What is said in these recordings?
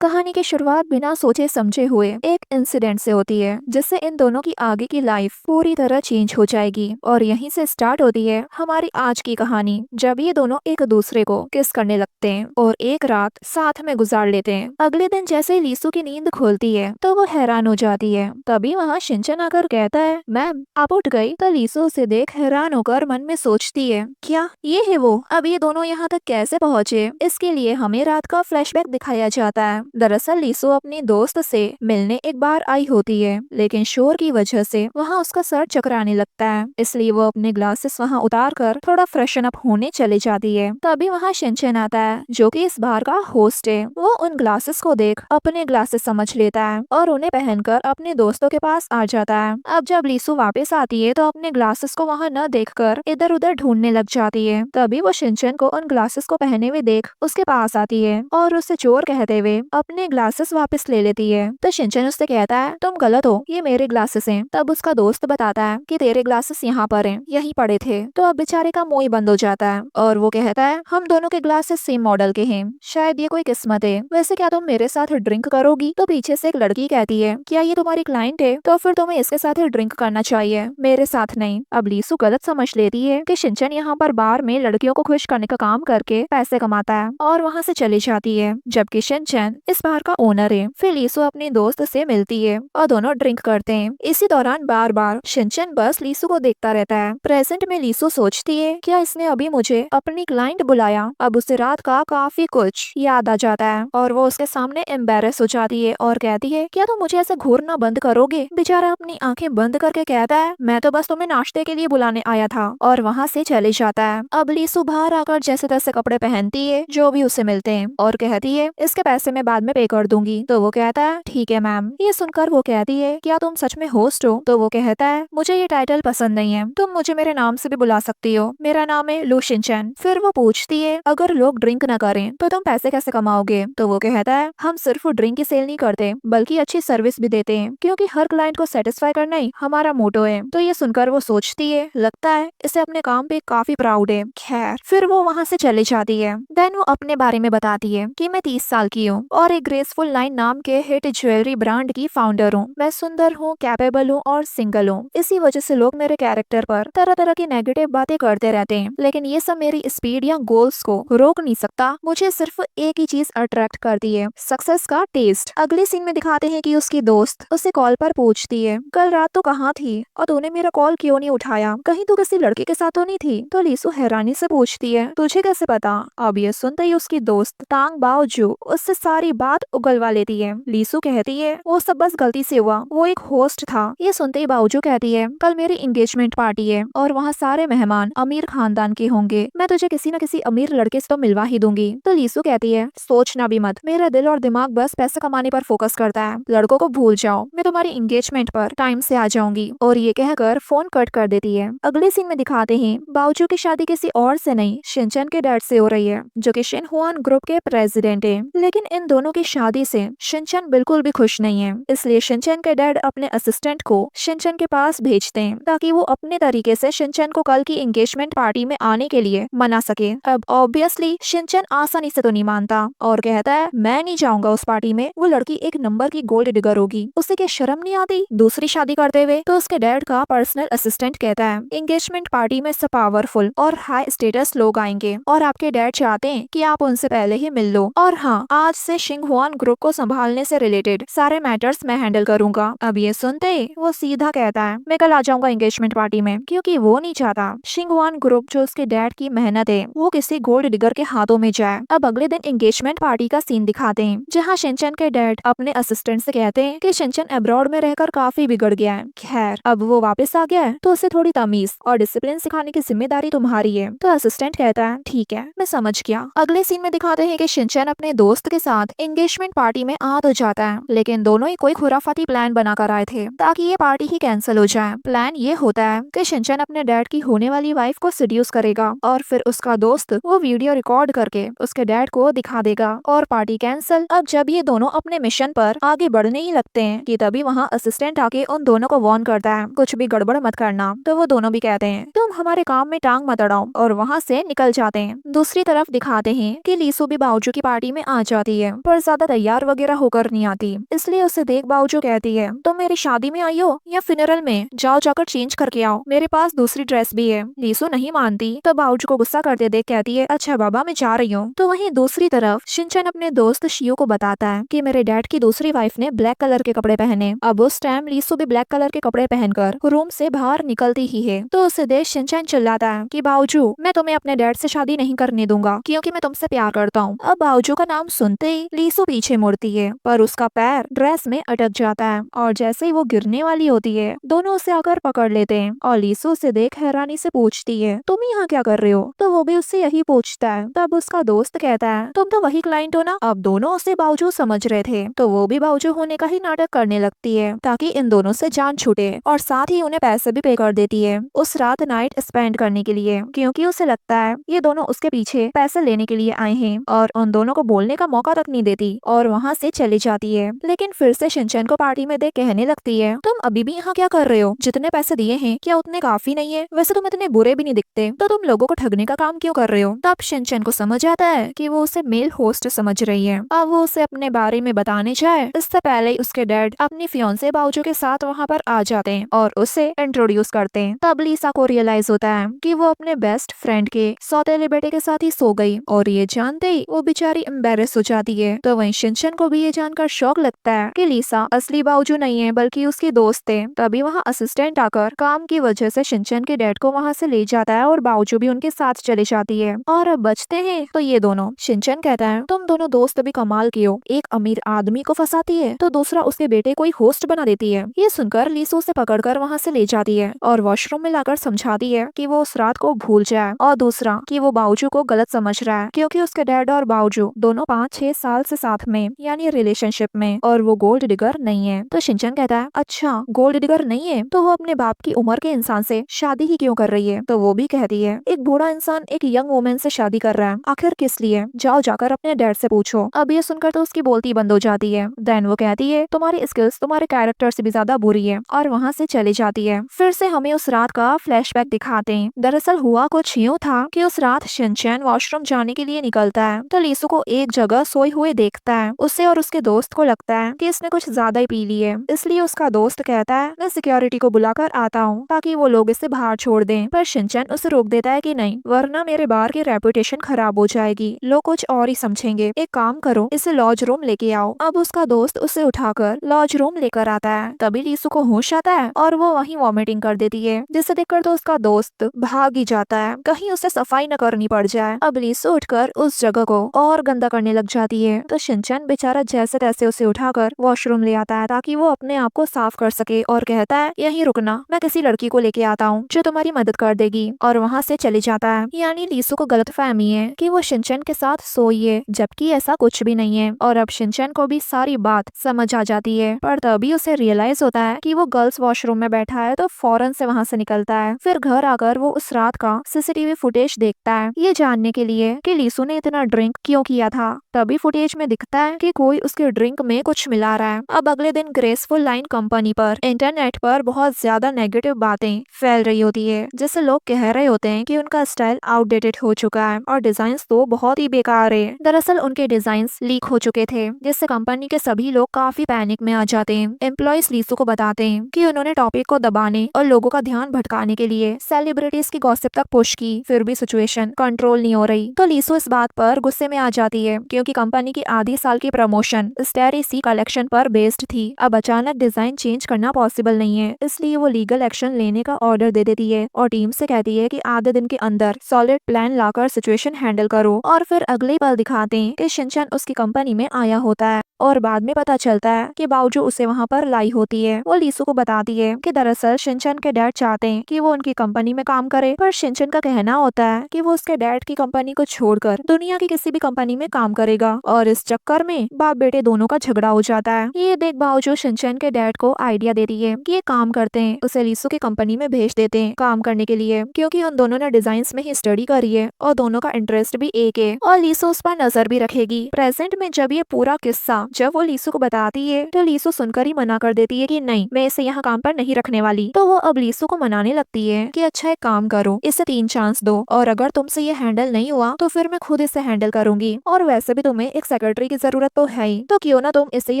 कहानी की शुरुआत बिना सोचे समझे हुए एक इंसिडेंट से होती है जिससे इन दोनों की आगे की लाइफ पूरी तरह चेंज हो जाएगी। और यहीं से स्टार्ट होती है हमारी आज की कहानी, जब ये दोनों एक दूसरे को किस करने लगते हैं और एक रात साथ में गुजार लेते हैं। अगले दिन जैसे ही लीसू की नींद खुलती है तो वो हैरान हो जाती है। तभी वहाँ शिनचैन आकर कहता है, मैम आप उठ गई। तो लीसू उसे देख हैरान होकर मन में सोचती है, क्या ये है वो? अब ये दोनों यहाँ तक कैसे पहुँचे? इसके लिए हमें रात का फ्लैशबैक दिखाया जाता है। दरअसल लीसू अपनी दोस्त से मिलने एक बार आई होती है, लेकिन शोर की वजह से वहाँ उसका सर चकराने लगता है, इसलिए वो अपने ग्लासेस वहाँ उतार कर थोड़ा फ्रेशन अप होने चली जाती है। तभी वहाँ शिनचैन आता है जो कि इस बार का होस्ट है। वो उन ग्लासेस को देख अपने ग्लासेस समझ लेता है और उन्हें पहनकर अपने दोस्तों के पास आ जाता है। अब जब लीसू वापस आती है तो अपने ग्लासेस को वहाँ न देखकर इधर उधर ढूंढने लग जाती है। तभी वो शिनचैन को उन ग्लासेस को पहने हुए देख उसके पास आती है और उससे चोर कहते हुए अपने ग्लासेस वापस ले लेती है। तो शिनचैन उससे कहता है, तुम गलत हो, ये मेरे ग्लासेस हैं। तब उसका दोस्त बताता है कि तेरे ग्लासेस यहाँ पर हैं, यहीं पड़े थे। तो अब बेचारे का मुंह ही बंद हो जाता है और वो कहता है, हम दोनों के ग्लासेस सेम मॉडल के हैं, शायद ये कोई किस्मत है। वैसे क्या तुम मेरे साथ ड्रिंक करोगी? तो पीछे से एक लड़की कहती है, क्या ये तुम्हारी क्लाइंट है? तो फिर तुम्हें इसके साथ ही ड्रिंक करना चाहिए, मेरे साथ नहीं। अब लीसू गलत समझ लेती है कि शिनचैन यहाँ पर बार में लड़कियों को खुश करने का काम करके पैसे कमाता है और वहाँ से चली जाती है, जबकि शिनचैन इस बार का ओनर है। फिर लीसू अपने दोस्त से मिलती है और दोनों ड्रिंक करते हैं। इसी दौरान बार बार शिनचैन बस लीसू को देखता रहता है। प्रेजेंट में लीसू सोचती है, क्या इसने अभी मुझे अपनी क्लाइंट बुलाया? अब उसे रात का काफी कुछ याद आ जाता है और वो उसके सामने एम्बेरस हो जाती है और कहती है, क्या तुम मुझे ऐसे घूरना बंद करोगे? बेचारा अपनी आंखें बंद करके कहता है, मैं तो बस तुम्हें नाश्ते के लिए बुलाने आया था, और वहाँ से चले जाता है। अब लीसू बाहर आकर जैसे तैसे कपड़े पहनती है जो भी उसे मिलते हैं और कहती है, इसके पैसे मैं बाद में पे कर दूंगी। तो वो कहता है, ठीक है मैम। ये सुनकर वो कहती है, क्या तुम सच में होस्ट हो? तो वो कहता है, मुझे ये टाइटल पसंद नहीं है, तुम मुझे मेरे नाम से भी बुला सकती हो, मेरा नाम है लू शिनचैन। फिर वो पूछती है, अगर लोग ड्रिंक न करें तो तुम पैसे कैसे कमाओगे? तो वो कहता है, हम सिर्फ ड्रिंक की सेल नहीं करते बल्कि अच्छी सर्विस भी देते हैं, क्योंकि हर क्लाइंट को सेटिस्फाई करना ही हमारा मोटो है। तो ये सुनकर वो सोचती है, लगता है इसे अपने काम पे काफी प्राउड है। खैर, फिर वो वहाँ से चली जाती है। देन वो अपने बारे में बताती है कि मैं 30 साल की हूँ और एक ग्रेसफुल लाइन नाम के हिट ज्वेलरी ब्रांड की फाउंडर हूँ। मैं सुंदर हूँ, कैपेबल हूँ और सिंगल हूँ। इसी वजह से लोग मेरे कैरेक्टर पर तरह तरह की नेगेटिव बातें करते रहते हैं, लेकिन ये सब मेरी स्पीड या गोल्स को रोक नहीं सकता। मुझे सिर्फ एक ही चीज अट्रैक्ट करती है, सक्सेस का टेस्ट। अगले सीन में दिखाते हैं कि उसकी दोस्त उसे कॉल पर पूछती है, कल रात तो कहाँ थी और तूने मेरा कॉल क्यों नहीं उठाया? कहीं तू किसी लड़के के साथ तो नहीं थी? तो लीसू हैरानी से पूछती है, तुझे कैसे पता? अब ये सुनते ही उसकी दोस्त तांग बाओजू उससे सारी बात उगलवा लेती है। लीसू कहती है, वो सब बस गलती से हुआ, वो एक होस्ट था। ये सुनते ही बाओजू कहती है, कल मेरी एंगेजमेंट पार्टी है और वहाँ सारे मेहमान अमीर खानदान के होंगे, मैं तुझे किसी न किसी अमीर लड़के से तो मिलवा ही दूंगी। तो लीसू कहती है, सोचना भी मत, मेरा दिल और दिमाग बस पैसे कमाने पर फोकस करता है, लड़कों को भूल जाओ, मैं तुम्हारी एंगेजमेंट पर टाइम से आ जाऊंगी। और ये कहकर फोन कट कर देती है। अगले सीन में दिखाते हैं बाओजू की शादी किसी और से नहीं, शिनचैन के डैड से हो रही है, जो कि शिनहुआन ग्रुप के प्रेसिडेंट है। लेकिन इन दोनों की शादी से शिनचैन बिल्कुल भी खुश नहीं है, इसलिए शिनचैन के डैड अपने असिस्टेंट को शिनचैन के पास भेजते हैं ताकि वो अपने तरीके से शिनचैन को कल की एंगेजमेंट पार्टी में आने के लिए मना सके। अब ऑब्वियसली शिनचैन आसानी से तो नहीं मानता और कहता है, मैं नहीं जाऊंगा उस पार्टी में, वो लड़की एक नंबर की गोल्ड डिगर होगी, उसे क्या शर्म नहीं आती दूसरी शादी करते हुए? तो उसके डैड का पर्सनल असिस्टेंट कहता है, एंगेजमेंट पार्टी में सब पावरफुल और हाई स्टेटस लोग आएंगे और आपके डैड चाहते हैं कि आप उनसे पहले ही मिल लो, और हाँ, आज से शिंगहुआन ग्रुप को संभालने से रिलेटेड सारे मैटर्स मैं हैंडल करूंगा। अब ये सुनते ही वो सीधा कहता है, मैं कल आ जाऊंगा एंगेजमेंट पार्टी में, क्योंकि वो नहीं चाहता शिंगहुआन ग्रुप जो उसके डैड की मेहनत है वो किसी गोल्ड डिगर के हाथों में जाए। अब अगले दिन एंगेजमेंट पार्टी का सीन दिखाते हैं, जहाँ शिनचैन के डैड अपने असिस्टेंट से कहते हैं कि शिनचैन अब्रॉड में रहकर काफी बिगड़ गया है। खैर, अब वो वापस आ गया है तो उसे थोड़ी तमीज और डिसिप्लिन सिखाने की जिम्मेदारी तुम्हारी है। तो असिस्टेंट कहता है, ठीक है, मैं समझ गया। अगले सीन में दिखाते हैं कि शिनचैन अपने दोस्त के साथ एंगेजमेंट पार्टी में आ तो जाता है, लेकिन दोनों ही कोई खुराफाती प्लान बनाकर आए थे ताकि ये पार्टी ही कैंसिल हो जाए। प्लान ये होता है कि शिनचैन अपने डैड की होने वाली वाइफ को सीड्यूस करेगा और फिर उसका दोस्त वो वीडियो रिकॉर्ड करके उसके डैड को दिखा देगा और पार्टी कैंसिल। अब जब ये दोनों अपने मिशन पर आगे बढ़ने ही लगते हैं कि तभी वहाँ असिस्टेंट आके उन दोनों को वार्न करता है, कुछ भी गड़बड़ मत करना। तो वो दोनों भी कहते हैं, तुम हमारे काम में टांग मत अड़ाओ, और वहाँ से निकल जाते हैं। दूसरी तरफ दिखाते हैं कि लीसू भी बाओजू की पार्टी में आ जाती है, पर ज्यादा तैयार वगैरह होकर नहीं आती, इसलिए उसे देख बावजूद कहती है तुम मेरी शादी में आई हो या फिनरल में, जाओ जाकर चेंज करके आओ, मेरे पास दूसरी ड्रेस भी है। लीसू नहीं मानती तो बावजू को गुस्सा करते देख कहती है अच्छा बाबा मैं जा रही हूँ। तो वहीं दूसरी तरफ शिनचैन अपने दोस्त शियो को बताता है कि मेरे डैड की दूसरी वाइफ ने ब्लैक कलर के कपड़े पहने। अब उस टाइम लीसू भी ब्लैक कलर के कपड़े पहनकर रूम से बाहर निकलती ही है तो उसे देख शिनचैन चिल्लाता है कि बावजू मैं तुम्हें अपने डैड से शादी नहीं करने दूंगा क्योंकि मैं तुमसे प्यार करता हूँ। अब बावजू का नाम सुनते ही लीसू पीछे मुड़ती है पर उसका पैर ड्रेस में अटक जाता है और जैसे ही वो गिरने वाली होती है दोनों उसे आकर पकड़ लेते हैं और लीसू उसे देख हैरानी से पूछती है तुम यहाँ क्या कर रहे हो, तो वो भी उससे यही पूछता है। तब उसका दोस्त कहता है तुम तो वही क्लाइंट हो ना। अब दोनों उसे बावजू समझ रहे थे तो वो भी बावजू होने का ही नाटक करने लगती है ताकि इन दोनों से जान छूटे और साथ ही उन्हें पैसे भी पे कर देती है उस रात नाइट स्पेंड करने के लिए क्योंकि उसे लगता है ये दोनों उसके पीछे पैसे लेने के लिए आए हैं और उन दोनों को बोलने का मौका तक नहीं देती और वहाँ से चली जाती है। लेकिन फिर से शिनचैन को पार्टी में देख कहने लगती है तुम अभी भी यहाँ क्या कर रहे हो, जितने पैसे दिए हैं क्या उतने काफी नहीं है, वैसे तुम इतने बुरे भी नहीं दिखते तो तुम लोगों को ठगने का काम क्यों कर रहे हो। तब शिनचैन को समझ आता है कि वो उसे मेल होस्ट समझ रही है। अब वो उसे अपने बारे में बताने जाए इससे पहले ही उसके डैड अपनी फियांसे बावजू के साथ वहाँ पर आ जाते हैं और उसे इंट्रोड्यूस करते हैं। तब लीसा को रियलाइज होता है कि वो अपने बेस्ट फ्रेंड के सौतेले बेटे के साथ ही सो गई और ये जानते ही वो बेचारी एम्बेरस हो जाती है। तो वहीं शिनचैन को भी ये जानकर शौक लगता है कि लीसा असली बावजू नहीं है बल्कि उसकी दोस्त है। तभी वहाँ असिस्टेंट आकर काम की वजह से शिनचैन के डैड को वहाँ से ले जाता है और बावजू भी उनके साथ चली जाती है। और अब बचते हैं तो ये दोनों। शिनचैन कहता है तुम दोनों दोस्त भी कमाल की हो, एक अमीर आदमी को फंसाती है तो दूसरा उसके बेटे को ही होस्ट बना देती है। ये सुनकर लीसू उसे पकड़कर वहाँ से ले जाती है और वॉशरूम में लाकर समझाती है कि वो उस रात को भूल जाए और दूसरा कि वो बावजू को गलत समझ रहा है क्योंकि उसके डैड और बावजू दोनों 5-6 साल से साथ में यानी रिलेशनशिप में और वो गोल्ड डिगर नहीं है। तो शिनचैन कहता है अच्छा गोल्ड डिगर नहीं है तो वो अपने बाप की उम्र के इंसान से शादी ही क्यों कर रही है। तो वो भी कहती है एक बूढ़ा इंसान एक यंग वुमेन से शादी कर रहा है आखिर किस लिए, जाओ जाकर अपने डैड से पूछो। अब ये सुनकर तो उसकी बोलती बंद हो जाती है। देन वो कहती है तुम्हारी स्किल्स तुम्हारे कैरेक्टर से भी ज्यादा बुरी है और वहाँ से चली जाती है। फिर से हमें उस रात का फ्लैशबैक दिखाते हैं। दरअसल हुआ कुछ यूँ था कि उस रात शिनचैन वॉशरूम जाने के लिए निकलता है तो लीसू को एक जगह सोए हुए देखता है। उसे और उसके दोस्त को लगता है कि इसने कुछ ज्यादा ही पी ली है, इसलिए उसका दोस्त कहता है मैं सिक्योरिटी को बुलाकर आता हूँ ताकि वो लोग इसे बाहर छोड़ दें। पर शिनचैन उसे रोक देता है कि नहीं वरना मेरे बार की रेपुटेशन खराब हो जाएगी, लोग कुछ और ही समझेंगे, एक काम करो इसे लॉज रूम लेके आओ। अब उसका दोस्त उसे उठाकर लॉज रूम लेकर आता है। तभी लीसू को होश आता है और वो वहीं वॉमिटिंग कर देती है जिसे देखकर तो उसका दोस्त भाग ही जाता है कहीं उसे सफाई न करनी पड़ जाए। अब लीसू उठकर उस जगह को और गंदा करने लग जाती है तो शिनचैन बेचारा जैसे तैसे उसे उठाकर वॉशरूम ले आता है ताकि वो अपने आप को साफ कर सके और कहता है यहीं रुकना, मैं किसी लड़की को लेके आता हूँ जो तुम्हारी मदद कर देगी और वहाँ से चले जाता है। यानी लीसू को गलतफहमी है कि वो शिनचैन के साथ सोई है जबकि ऐसा कुछ भी नहीं है और अब शिनचैन को भी सारी बात समझ आ जाती है। पर तभी उसे रियलाइज होता है कि वो गर्ल्स वॉशरूम में बैठा है तो फौरन से वहाँ से निकलता है। फिर घर आकर वो उस रात का सीसीटीवी फुटेज देखता है ये जानने के लिए कि लीसू ने इतना ड्रिंक क्यों किया था। तभी फुटेज में दिखता है कि कोई उसके ड्रिंक में कुछ मिला रहा है। अब अगले दिन ग्रेसफुल लाइन कंपनी पर इंटरनेट पर बहुत ज्यादा नेगेटिव बातें फैल रही होती है जिससे लोग कह रहे होते हैं कि उनका स्टाइल आउटडेटेड हो चुका है और डिजाइन्स तो बहुत ही बेकार है। दरअसल उनके डिजाइन्स लीक हो चुके थे जिससे कंपनी के सभी लोग काफी पैनिक में आ जाते हैं। एम्प्लॉयज लीसू को बताते हैं कि उन्होंने टॉपिक को दबाने और लोगों का ध्यान भटकाने के लिए सेलिब्रिटीज की गॉसिप तक पुश की, फिर भी सिचुएशन कंट्रोल नहीं हो रही। तो लीसू इस बात पर गुस्से में आ जाती है क्योंकि कंपनी की आधी साल की प्रमोशन स्टेरी सी कलेक्शन पर बेस्ड थी। अब अचानक डिजाइन चेंज करना पॉसिबल नहीं है इसलिए वो लीगल एक्शन लेने का ऑर्डर दे देती है और टीम से कहती है कि आधे दिन के अंदर सॉलिड प्लान लाकर सिचुएशन हैंडल करो। और फिर अगले पल दिखाते हैं कि शिनचैन उसकी कंपनी में आया होता है और बाद में पता चलता है कि बावजू उसे वहाँ पर लाई होती है। वो लीसू को बताती है कि दरअसल शिनचैन के डैड चाहते हैं कि वो उनकी कंपनी में काम करे पर शिनचैन का कहना होता है कि वो उसके डैड की कंपनी को छोड़कर दुनिया की किसी भी कंपनी में काम करेगा और इस चक्कर में बाप बेटे दोनों का झगड़ा हो जाता है। ये देख बावजूद शिनचैन के डैड को आइडिया देती है कि ये काम करते हैं उसे लीसू की कंपनी में भेज देते हैं काम करने के लिए क्योंकि उन दोनों ने डिजाइन में ही स्टडी करी है और दोनों का इंटरेस्ट भी एक है और लीसू उस पर नजर भी रखेगी। प्रेजेंट में जब ये पूरा किस्सा जब वो लीसू को बताती है तो लीसू सुनकर ही मना कर देती है कि नहीं, मैं इसे यहाँ काम पर नहीं रखने वाली। तो वो अब लीसू को मनाने लगती है कि अच्छा एक काम करो, इसे 3 चांस दो और अगर तुमसे ये हैंडल नहीं हुआ तो फिर मैं खुद इसे हैंडल करूंगी, और वैसे भी तुम्हें एक सेक्रेटरी की जरूरत तो है ही, तो क्यों ना तुम इसे ही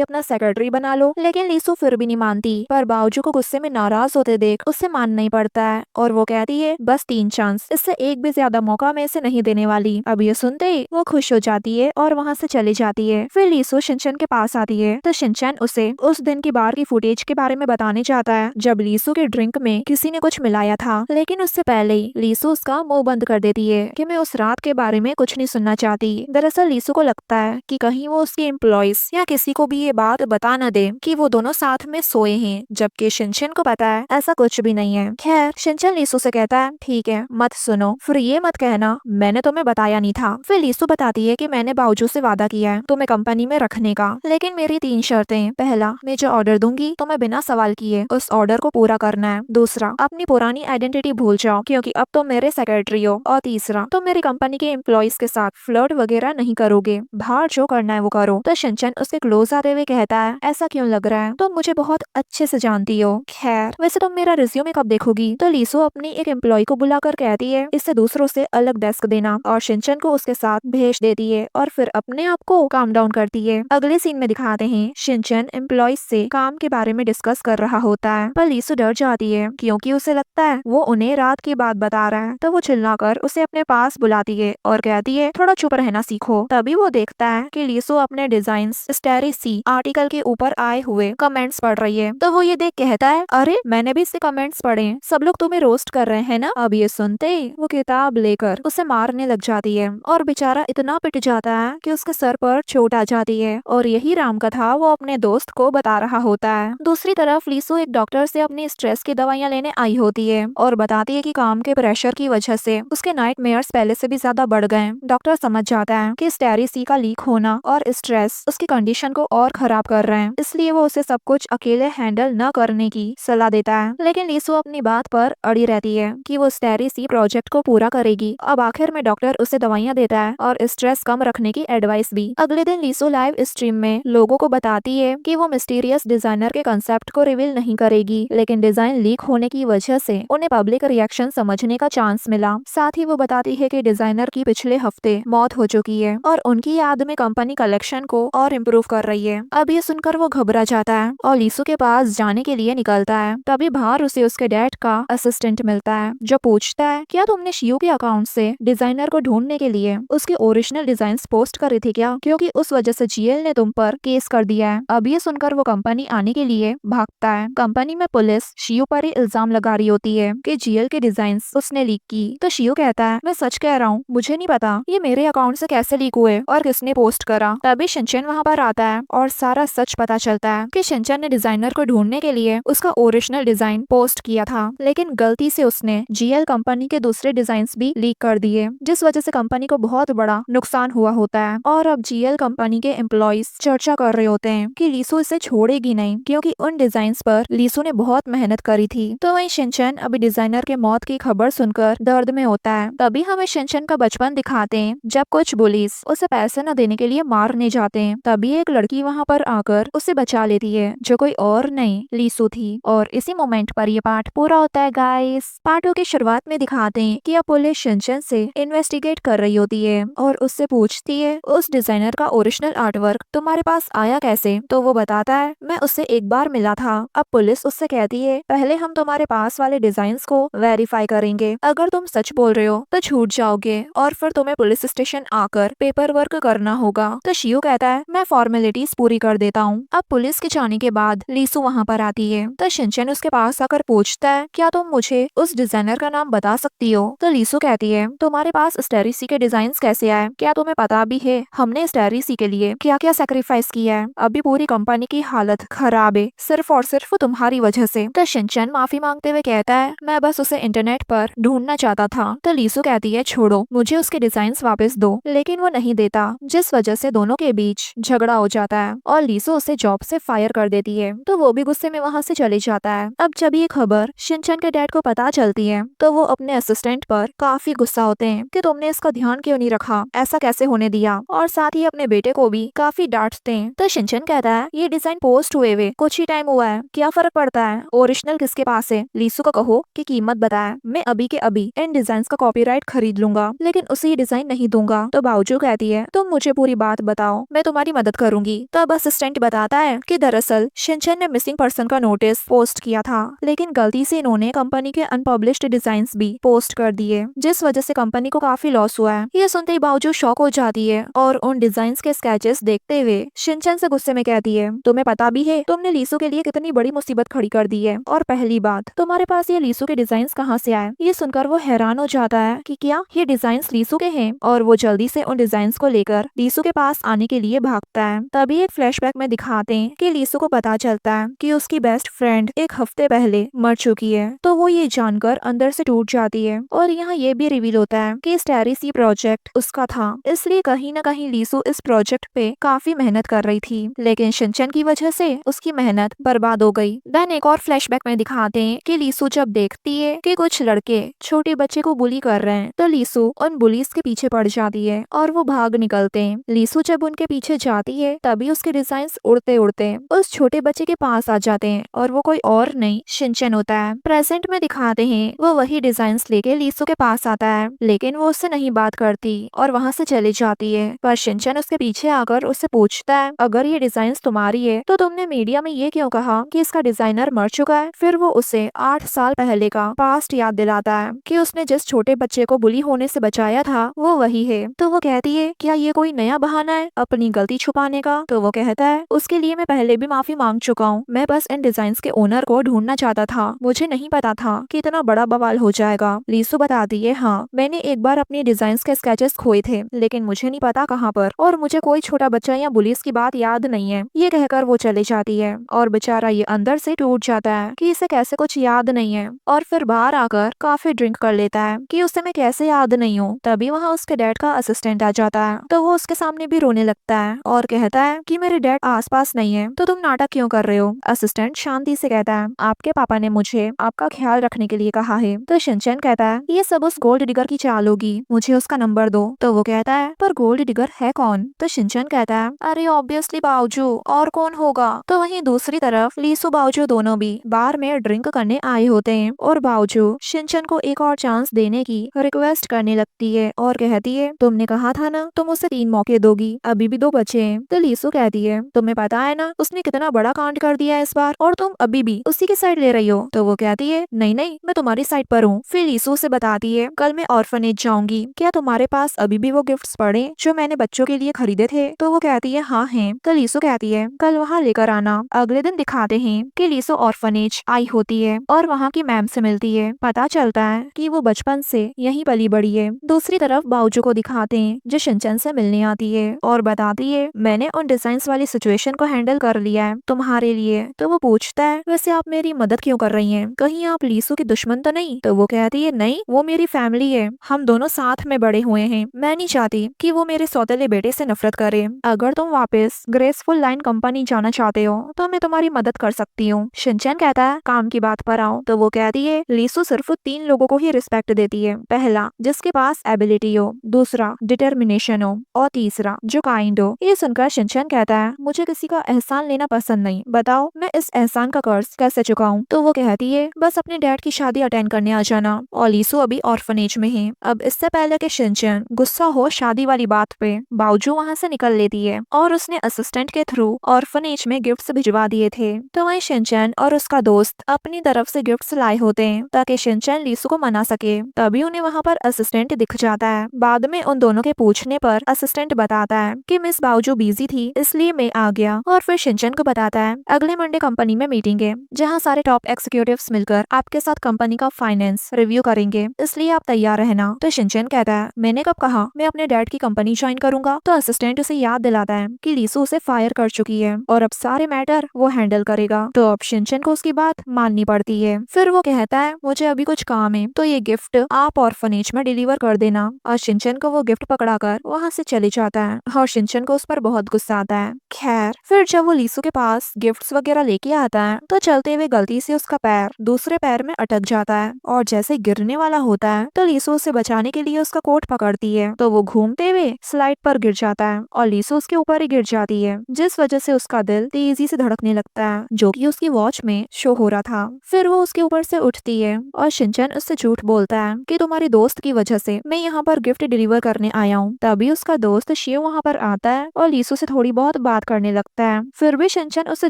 अपना सेक्रेटरी बना लो। लेकिन लीसू फिर भी नहीं मानती, पर बावजू को गुस्से में नाराज होते देख उससे मानना ही पड़ता है और वो कहती है बस 3 चांस, इससे एक भी ज्यादा मौका मैं इसे नहीं देने वाली। अब ये सुनते ही वो खुश हो जाती है और वहाँ से चली जाती है। फिर लीसू शिनचैन के पास आती है तो शिनचैन उसे उस दिन की बार की फुटेज के बारे में बताने चाहता है जब लीसू के ड्रिंक में किसी ने कुछ मिलाया था, लेकिन उससे पहले ही लीसू उसका मुंह बंद कर देती है कि मैं उस रात के बारे में कुछ नहीं सुनना चाहती। दरअसल लीसू को लगता है कि कहीं वो उसके एम्प्लॉइज या किसी को भी ये बात बता न दे कि वो दोनों साथ में सोए हैं, जबकि शिनचैन को पता है ऐसा कुछ भी नहीं है। खैर शिनचैन लीसू से कहता है ठीक है मत सुनो, फिर ये मत कहना मैंने तुम्हें बताया नहीं था। फिर लीसू बताती है कि मैंने बावजू से वादा किया है तुम्हें कंपनी में रखने का, लेकिन मेरी 3 शर्तें। पहला, मैं जो ऑर्डर दूंगी तुम्हें बिना सवाल किए उस ऑर्डर को पूरा करना है। दूसरा, अपनी पुरानी आइडेंटिटी भूल जाओ क्योंकि अब तुम मेरे सेक्रेटरी हो। और तीसरा, तुम मेरी कंपनी के एम्प्लॉइज के साथ फ्लर्ट वगैरह नहीं करोगे, बाहर जो करना है वो करो। तो शिनचैन उसके क्लोज आते हुए कहता है ऐसा क्यों लग रहा है, तुम मुझे बहुत अच्छे से जानती हो। खैर वैसे तुम मेरा रिज्यूमे कब देखोगी। तो लीसू अपनी एक एम्प्लॉय को बुलाकर कहती है इससे दूसरों से अलग डेस्क देना, और शिनचैन को उसके साथ भेज देती है और फिर अपने आप को काम डाउन करती है। अगले सीन में दिखाते हैं शिनचैन एम्प्लॉइज से काम के बारे में डिस्कस कर रहा होता है, पर लीसू डर जाती है क्योंकि उसे लगता है वो उन्हें रात की बात बता रहा है। तो वो चिल्लाकर उसे अपने पास बुलाती है और कहती है थोड़ा चुप रहना सीखो। तभी वो देखता है कि लीसू अपने डिजाइन्स स्टेरिसी आर्टिकल के ऊपर आए हुए कमेंट्स पढ़ रही है। तो वो ये देख कहता है अरे मैंने भी इससे कमेंट्स पढ़े, सब लोग तुम्हें रोस्ट कर रहे हैं ना। अब ये सुनते ही वो किताब लेकर उसे मारने लग जाती है और बेचारा इतना पिट जाता है कि उसके सर पर चोट आ जाती है, और यही राम कथा वो अपने दोस्त को बता रहा होता है। दूसरी तरफ लीसू एक डॉक्टर से अपनी स्ट्रेस की दवाइयाँ लेने आई होती है और बताती है कि काम के प्रेशर की वजह से उसके नाइटमेयर्स पहले से भी ज्यादा बढ़ गए। डॉक्टर समझ जाता है कि स्टेरिसी का लीक होना और स्ट्रेस उसकी कंडीशन को और खराब कर रहे हैं, इसलिए वो उसे सब कुछ अकेले हैंडल न करने की सलाह देता है। लेकिन लीसू अपनी बात पर अड़ी रहती है कि वो स्टेरिसी प्रोजेक्ट को पूरा करेगी। अब आखिर में डॉक्टर उसे दवाइयाँ देता है और स्ट्रेस कम रखने की एडवाइस भी। अगले दिन लीसू लाइव स्ट्रीम में लोगों को बताती है कि वो मिस्टीरियस डिजाइनर के कंसेप्ट को रिवील नहीं करेगी, लेकिन डिजाइन लीक होने की वजह से उन्हें पब्लिक रिएक्शन समझने का चांस मिला। साथ ही वो बताती है कि डिजाइनर की पिछले हफ्ते मौत हो चुकी है और उनकी याद में कंपनी कलेक्शन को और इम्प्रूव कर रही है। अब ये सुनकर वो घबरा जाता है और लीसू के पास जाने के लिए निकलता है। तभी बाहर उसे उसके डैड का असिस्टेंट मिलता है जो पूछता है क्या तुमने शियू के अकाउंट से डिजाइनर को ढूंढने के लिए उसके ओरिजिनल डिजाइन पोस्ट करे थे क्या, क्योंकि उस वजह से जीएल ने तुम पर केस कर दिया है। अब ये सुनकर वो कंपनी आने के लिए भागता है। कंपनी में पुलिस शियू पर ही इल्जाम लगा रही होती है कि जीएल के डिजाइन उसने लीक की। तो शियू कहता है मैं सच कह रहा हूँ, मुझे नहीं पता ये मेरे अकाउंट से कैसे लीक हुए और किसने पोस्ट करा। तभी शिनचैन वहाँ पर आता है और सारा सच पता चलता है कि शिनचैन ने डिजाइनर को ढूंढने के लिए उसका ओरिजिनल डिजाइन पोस्ट किया था, लेकिन गलती से उसने जीएल कंपनी के दूसरे डिजाइन भी लीक कर दिए, जिस वजह से कंपनी को बहुत बड़ा नुकसान हुआ होता है। और अब जीएल कंपनी के एम्प्लॉइज चर्चा कर रहे होते हैं कि लीसू इसे छोड़ेगी नहीं, क्योंकि उन डिजाइन्स पर लीसू ने बहुत मेहनत करी थी। तो वहीं शिनचैन अभी डिजाइनर के मौत की खबर सुनकर दर्द में होता है। तभी हमें शिनचैन का बचपन दिखाते हैं जब कुछ पुलिस उसे पैसे न देने के लिए मारने जाते हैं। तभी एक लड़की वहाँ पर आकर उसे बचा लेती है जो कोई और नहीं लीसू थी। और इसी मोमेंट पर ये पार्ट पूरा होता है गाइस। पार्ट 2 की शुरुआत में दिखाते हैं कि अब पुलिस शिनचैन से इन्वेस्टिगेट कर रही होती है और उससे पूछती है उस डिजाइनर का ओरिजिनल आर्टवर्क तुम्हारे पास आया कैसे। तो वो बताता है मैं उससे एक बार मिला था। अब पुलिस उससे कहती है पहले हम तुम्हारे पास वाले डिजाइन्स को वेरीफाई करेंगे, अगर तुम सच बोल रहे हो तो छूट जाओगे और फिर तुम्हें पुलिस स्टेशन आकर पेपर वर्क करना होगा। तो शियू कहता है मैं फॉर्मेलिटीज पूरी कर देता हूँ। अब पुलिस के जाने के बाद लीसू वहाँ पर आती है तो शिनचैन उसके पास आकर पूछता है क्या तुम मुझे उस डिजाइनर का नाम बता सकती हो। तो लीसू कहती है तुम्हारे पास स्टेरिसी के डिजाइन कैसे आए, क्या तुम्हें पता भी है हमने स्टेरिसी के लिए क्या क्या सेक्रीफाइस किया है। अभी पूरी कंपनी की हालत खराब है सिर्फ और सिर्फ तुम्हारी वजह से। तो शिनचैन माफी मांगते हुए कहता है मैं बस उसे इंटरनेट पर ढूंढना चाहता था। तो लीसू कहती है छोड़ो मुझे उसके डिजाइन वापस दो, लेकिन वो नहीं देता, जिस वजह से दोनों के बीच झगड़ा हो जाता है और लीसू उसे जॉब से फायर कर देती है। तो वो भी गुस्से में वहाँ से चले जाता है। अब जब ये खबर शिनचैन के डैड को पता चलती है तो वो अपने असिस्टेंट पर काफी गुस्सा होते हैं कि तुमने इसका ध्यान क्यों नहीं रखा, ऐसा कैसे होने दिया, और साथ ही अपने बेटे को भी काफी डांट डांटते हैं। तो शिनचैन कहता है ये डिजाइन पोस्ट हुए कुछ ही टाइम हुआ है, क्या फर्क पड़ता है, ओरिजिनल किसके पास है। लीसू को कहो कि कीमत बताए, मैं अभी के अभी इन डिजाइन का कॉपीराइट खरीद लूंगा, लेकिन उसे ये डिजाइन नहीं दूंगा। तो बावजू कहती है तुम मुझे पूरी बात बताओ, मैं तुम्हारी मदद करूंगी। तो अब असिस्टेंट बताता है कि दरअसल शिनचैन ने मिसिंग पर्सन का नोटिस पोस्ट किया था, लेकिन गलती से इन्होंने कंपनी के अनपब्लिश्ड डिजाइन्स भी पोस्ट कर दिए, जिस वजह से कंपनी को काफी लॉस हुआ है। ये सुनते ही बावजूद शॉक हो जाती है और उन डिजाइन्स के स्केचेस देखते हुए शिनचैन से गुस्से में कहती है तुम्हें पता भी है तुमने लीसू के लिए कितनी बड़ी मुसीबत खड़ी कर दी है, और पहली बात तुम्हारे पास ये लीसू के डिजाइन्स कहाँ से आए। ये सुनकर वो हैरान हो जाता है कि क्या ये डिजाइन्स लीसू के हैं, और वो जल्दी से उन डिजाइन्स को लेकर लीसू के पास आने के लिए भागता है। तभी एक फ्लैशबैक में दिखाते हैं कि लीसू को पता चलता है कि उसकी बेस्ट फ्रेंड एक हफ्ते पहले मर चुकी है। तो वो ये जानकर अंदर से टूट जाती है, और यहाँ ये भी रिवील होता है कि स्टेरिसी प्रोजेक्ट उसका था, इसलिए कहीं न कहीं लीसू इस प्रोजेक्ट पे काफी मेहनत कर रही थी, लेकिन शिनचैन की वजह से उसकी मेहनत बर्बाद हो गई। देन एक और फ्लैशबैक में दिखाते हैं कि लीसू जब देखती है कि कुछ लड़के छोटे बच्चे को बुली कर रहे हैं, तो लीसू उन बुलीज के पीछे पड़ जाती है और वो भाग निकलते हैं। लीसू जब उनके पीछे जाती है तभी उसके डिजाइन्स उड़ते उड़ते उस छोटे बच्चे के पास आ जाते हैं, और वो कोई और नहीं शिनचैन होता है। प्रेजेंट में दिखाते हैं वो वही डिजाइन्स लेके लीसू के पास आता है, लेकिन वो उससे नहीं बात करती और वहाँ से चली जाती है। पर शिनचैन उसके पीछे आकर उससे पूछता है अगर ये डिजाइन्स तुम्हारी है तो तुमने मीडिया में ये क्यों कहा कि इसका डिजाइनर मर चुका है। फिर वो उसे 8 साल पहले का पास्ट याद दिलाता है कि उसने जिस छोटे बच्चे को बुली होने से बचाया था वो वही है। तो वो कहती है क्या ये कोई नया बहाना है अपनी गलती छुपाने का। तो वो कहता है उसके लिए मैं पहले भी माफी मांग चुका हूँ, मैं बस इन डिजाइन्स के ओनर को ढूंढना चाहता था, मुझे नहीं पता था कि इतना बड़ा बवाल हो जाएगा। लीसू बताती है हाँ मैंने एक बार अपने डिजाइन्स के स्केचेस खोए थे, लेकिन मुझे नहीं पता कहाँ पर, और मुझे कोई छोटा बच्चा या बुलीज की बात याद नहीं है। ये कहकर वो चली जाती है और बेचारा ये अंदर से टूट जाता है कि इसे कैसे कुछ याद नहीं है, और फिर बाहर आकर काफी ड्रिंक कर लेता है कि उसे मैं कैसे याद नहीं हूँ। तभी वहाँ उसके डैड का असिस्टेंट आ जाता है, तो वो उसके सामने भी रोने लगता है और कहता है कि मेरे डैड आसपास नहीं है तो तुम नाटक क्यों कर रहे हो। असिस्टेंट शांति से कहता है आपके पापा ने मुझे आपका ख्याल रखने के लिए कहा है। तो शिनचैन कहता है ये सब उस गोल्ड डिगर की चाल होगी, मुझे उसका नंबर दो। तो वो कहता है पर गोल्ड डिगर है कौन। तो शिनचैन कहता है अरे ऑब्वियसली बावजू, और कौन होगा। तो वहीं दूसरी तरफ लीसू बावजू दोनों भी बार में ड्रिंक करने आए होते हैं, और बावजू शिनचैन को एक और चांस देने की रिक्वेस्ट करने लगती है और कहती है तुमने कहा था ना तुम उसे 3 मौके दोगी, अभी भी 2 बचे हैं। तो लीसू कहती है तुम्हें पता है ना उसने कितना बड़ा कांड कर दिया है इस बार, और तुम अभी भी उसी की साइड ले रही हो। तो वो कहती है नहीं नहीं मैं तुम्हारी साइड पर हूँ। फिर लीसू से बताती है कल मैं ऑर्फनेज जाऊंगी, क्या तुम्हारे पास अभी भी वो गिफ्ट्स पड़े जो मैंने बच्चों के लिए खरीदे थे। तो वो कहती है हाँ है। तो लीसू कहती है कल वहाँ लेकर आना। अगले दिन दिखाते हैं कि लीसू ऑर्फनेज आई होती है और वहाँ की मैम से मिलती है। पता चलता है कि वो बचपन से यहीं पली बड़ी है। दूसरी तरफ बावजू को दिखाते हैं जो शिनचैन से मिलने आती है और बताती है मैंने उन डिजाइन्स वाली सिचुएशन को हैंडल कर लिया है तुम्हारे लिए। तो वो पूछता है वैसे आप मेरी मदद क्यों कर रही हैं, कहीं आप लीसू की दुश्मन तो नहीं। तो वो कहती है नहीं वो मेरी फैमिली है, हम दोनों साथ में बड़े हुए हैं, मैं नहीं चाहती कि वो मेरे सौतेले बेटे से नफरत करे। अगर तुम वापस ग्रेसफुल लाइन कंपनी जाना चाहते हो तो मैं तुम्हारी मदद कर सकती हूँ। शिनचैन कहता है काम की बात पर आओ। तो वो कहती है लीसू सिर्फ 3 लोगों को ही रिस्पेक्ट देती है, पहला जिसके पास एबिलिटी हो, दूसरा डिटर्मिनेशन हो, और तीसरा जो काइंड हो। ये सुनकर शिनचैन कहता है मुझे किसी का एहसान लेना पसंद नहीं, बताओ मैं इस एहसान का कर्ज कैसे चुकाऊं। तो वो कहती है बस अपने डैड की शादी अटेंड करने आ जाना, और लीसू अभी ऑर्फनेज में है। अब इससे पहले कि शिनचैन गुस्सा हो शादी वाली बात पे, बावजू वहाँ से निकल लेती है और उसने असिस्टेंट के थ्रू ऑर्फनेज में गिफ्ट्स भिजवा दिए थे। तो वहीं शिनचैन और उसका दोस्त अपनी तरफ से गिफ्ट्स लाए होते हैं ताकि शिनचैन लीसू को मना सके। तभी उन्हें वहाँ पर असिस्टेंट दिख जाता है। बाद में उन दोनों के पूछने पर असिस्टेंट बताता है कि मिस बावजू बिजी थी इसलिए मैं आ गया, और फिर शिनचैन को बताता है अगले मंडे कंपनी में मीटिंग है जहाँ सारे टॉप एग्जीक्यूटिव्स मिलकर आपके साथ कंपनी का फाइनेंस रिव्यू करेंगे, इसलिए आप तैयार रहना। तो शिनचैन कहता है मैंने कब कहा मैं अपने डैड की कंपनी ज्वाइन करूंगा। तो असिस्टेंट उसे याद दिलाता है कि लीसू उसे फायर कर चुकी है और अब सारे मैटर वो हैंडल करेगा। तो अब शिनचैन को उसकी बात माननी पड़ती है। फिर वो कहता है मुझे अभी कुछ काम है तो ये गिफ्ट आप ऑर्फनेज में डिलीवर कर देना, और शिनचैन को वो गिफ्ट पकड़ाकर वहाँ से चले जाता है और शिनचैन को उस पर बहुत गुस्सा आता है। खैर फिर जब वो लीसू के पास गिफ्ट्स वगैरह लेके आता है तो चलते हुए गलती से उसका पैर दूसरे पैर में अटक जाता है और जैसे गिरने वाला होता है तो लीसू उसे बचाने के लिए उसका कोट पकड़ती है, तो वो घूमते हुए स्लाइड पर गिर जाता है और लीसू उसके ऊपर ऊपर ही गिर जाती है, जिस वजह से उसका दिल तेजी से धड़कने लगता है, जो कि उसकी वॉच में शो हो रहा था। फिर वो उसके ऊपर से उठती है और शिनचैन उससे झूठ बोलता है कि तुम्हारी दोस्त की वजह से मैं यहाँ पर गिफ्ट डिलीवर करने आया हूँ। तभी उसका दोस्त शिव वहाँ पर आता है और लीसू से थोड़ी बहुत बात करने लगता है। फिर भी शिनचैन उससे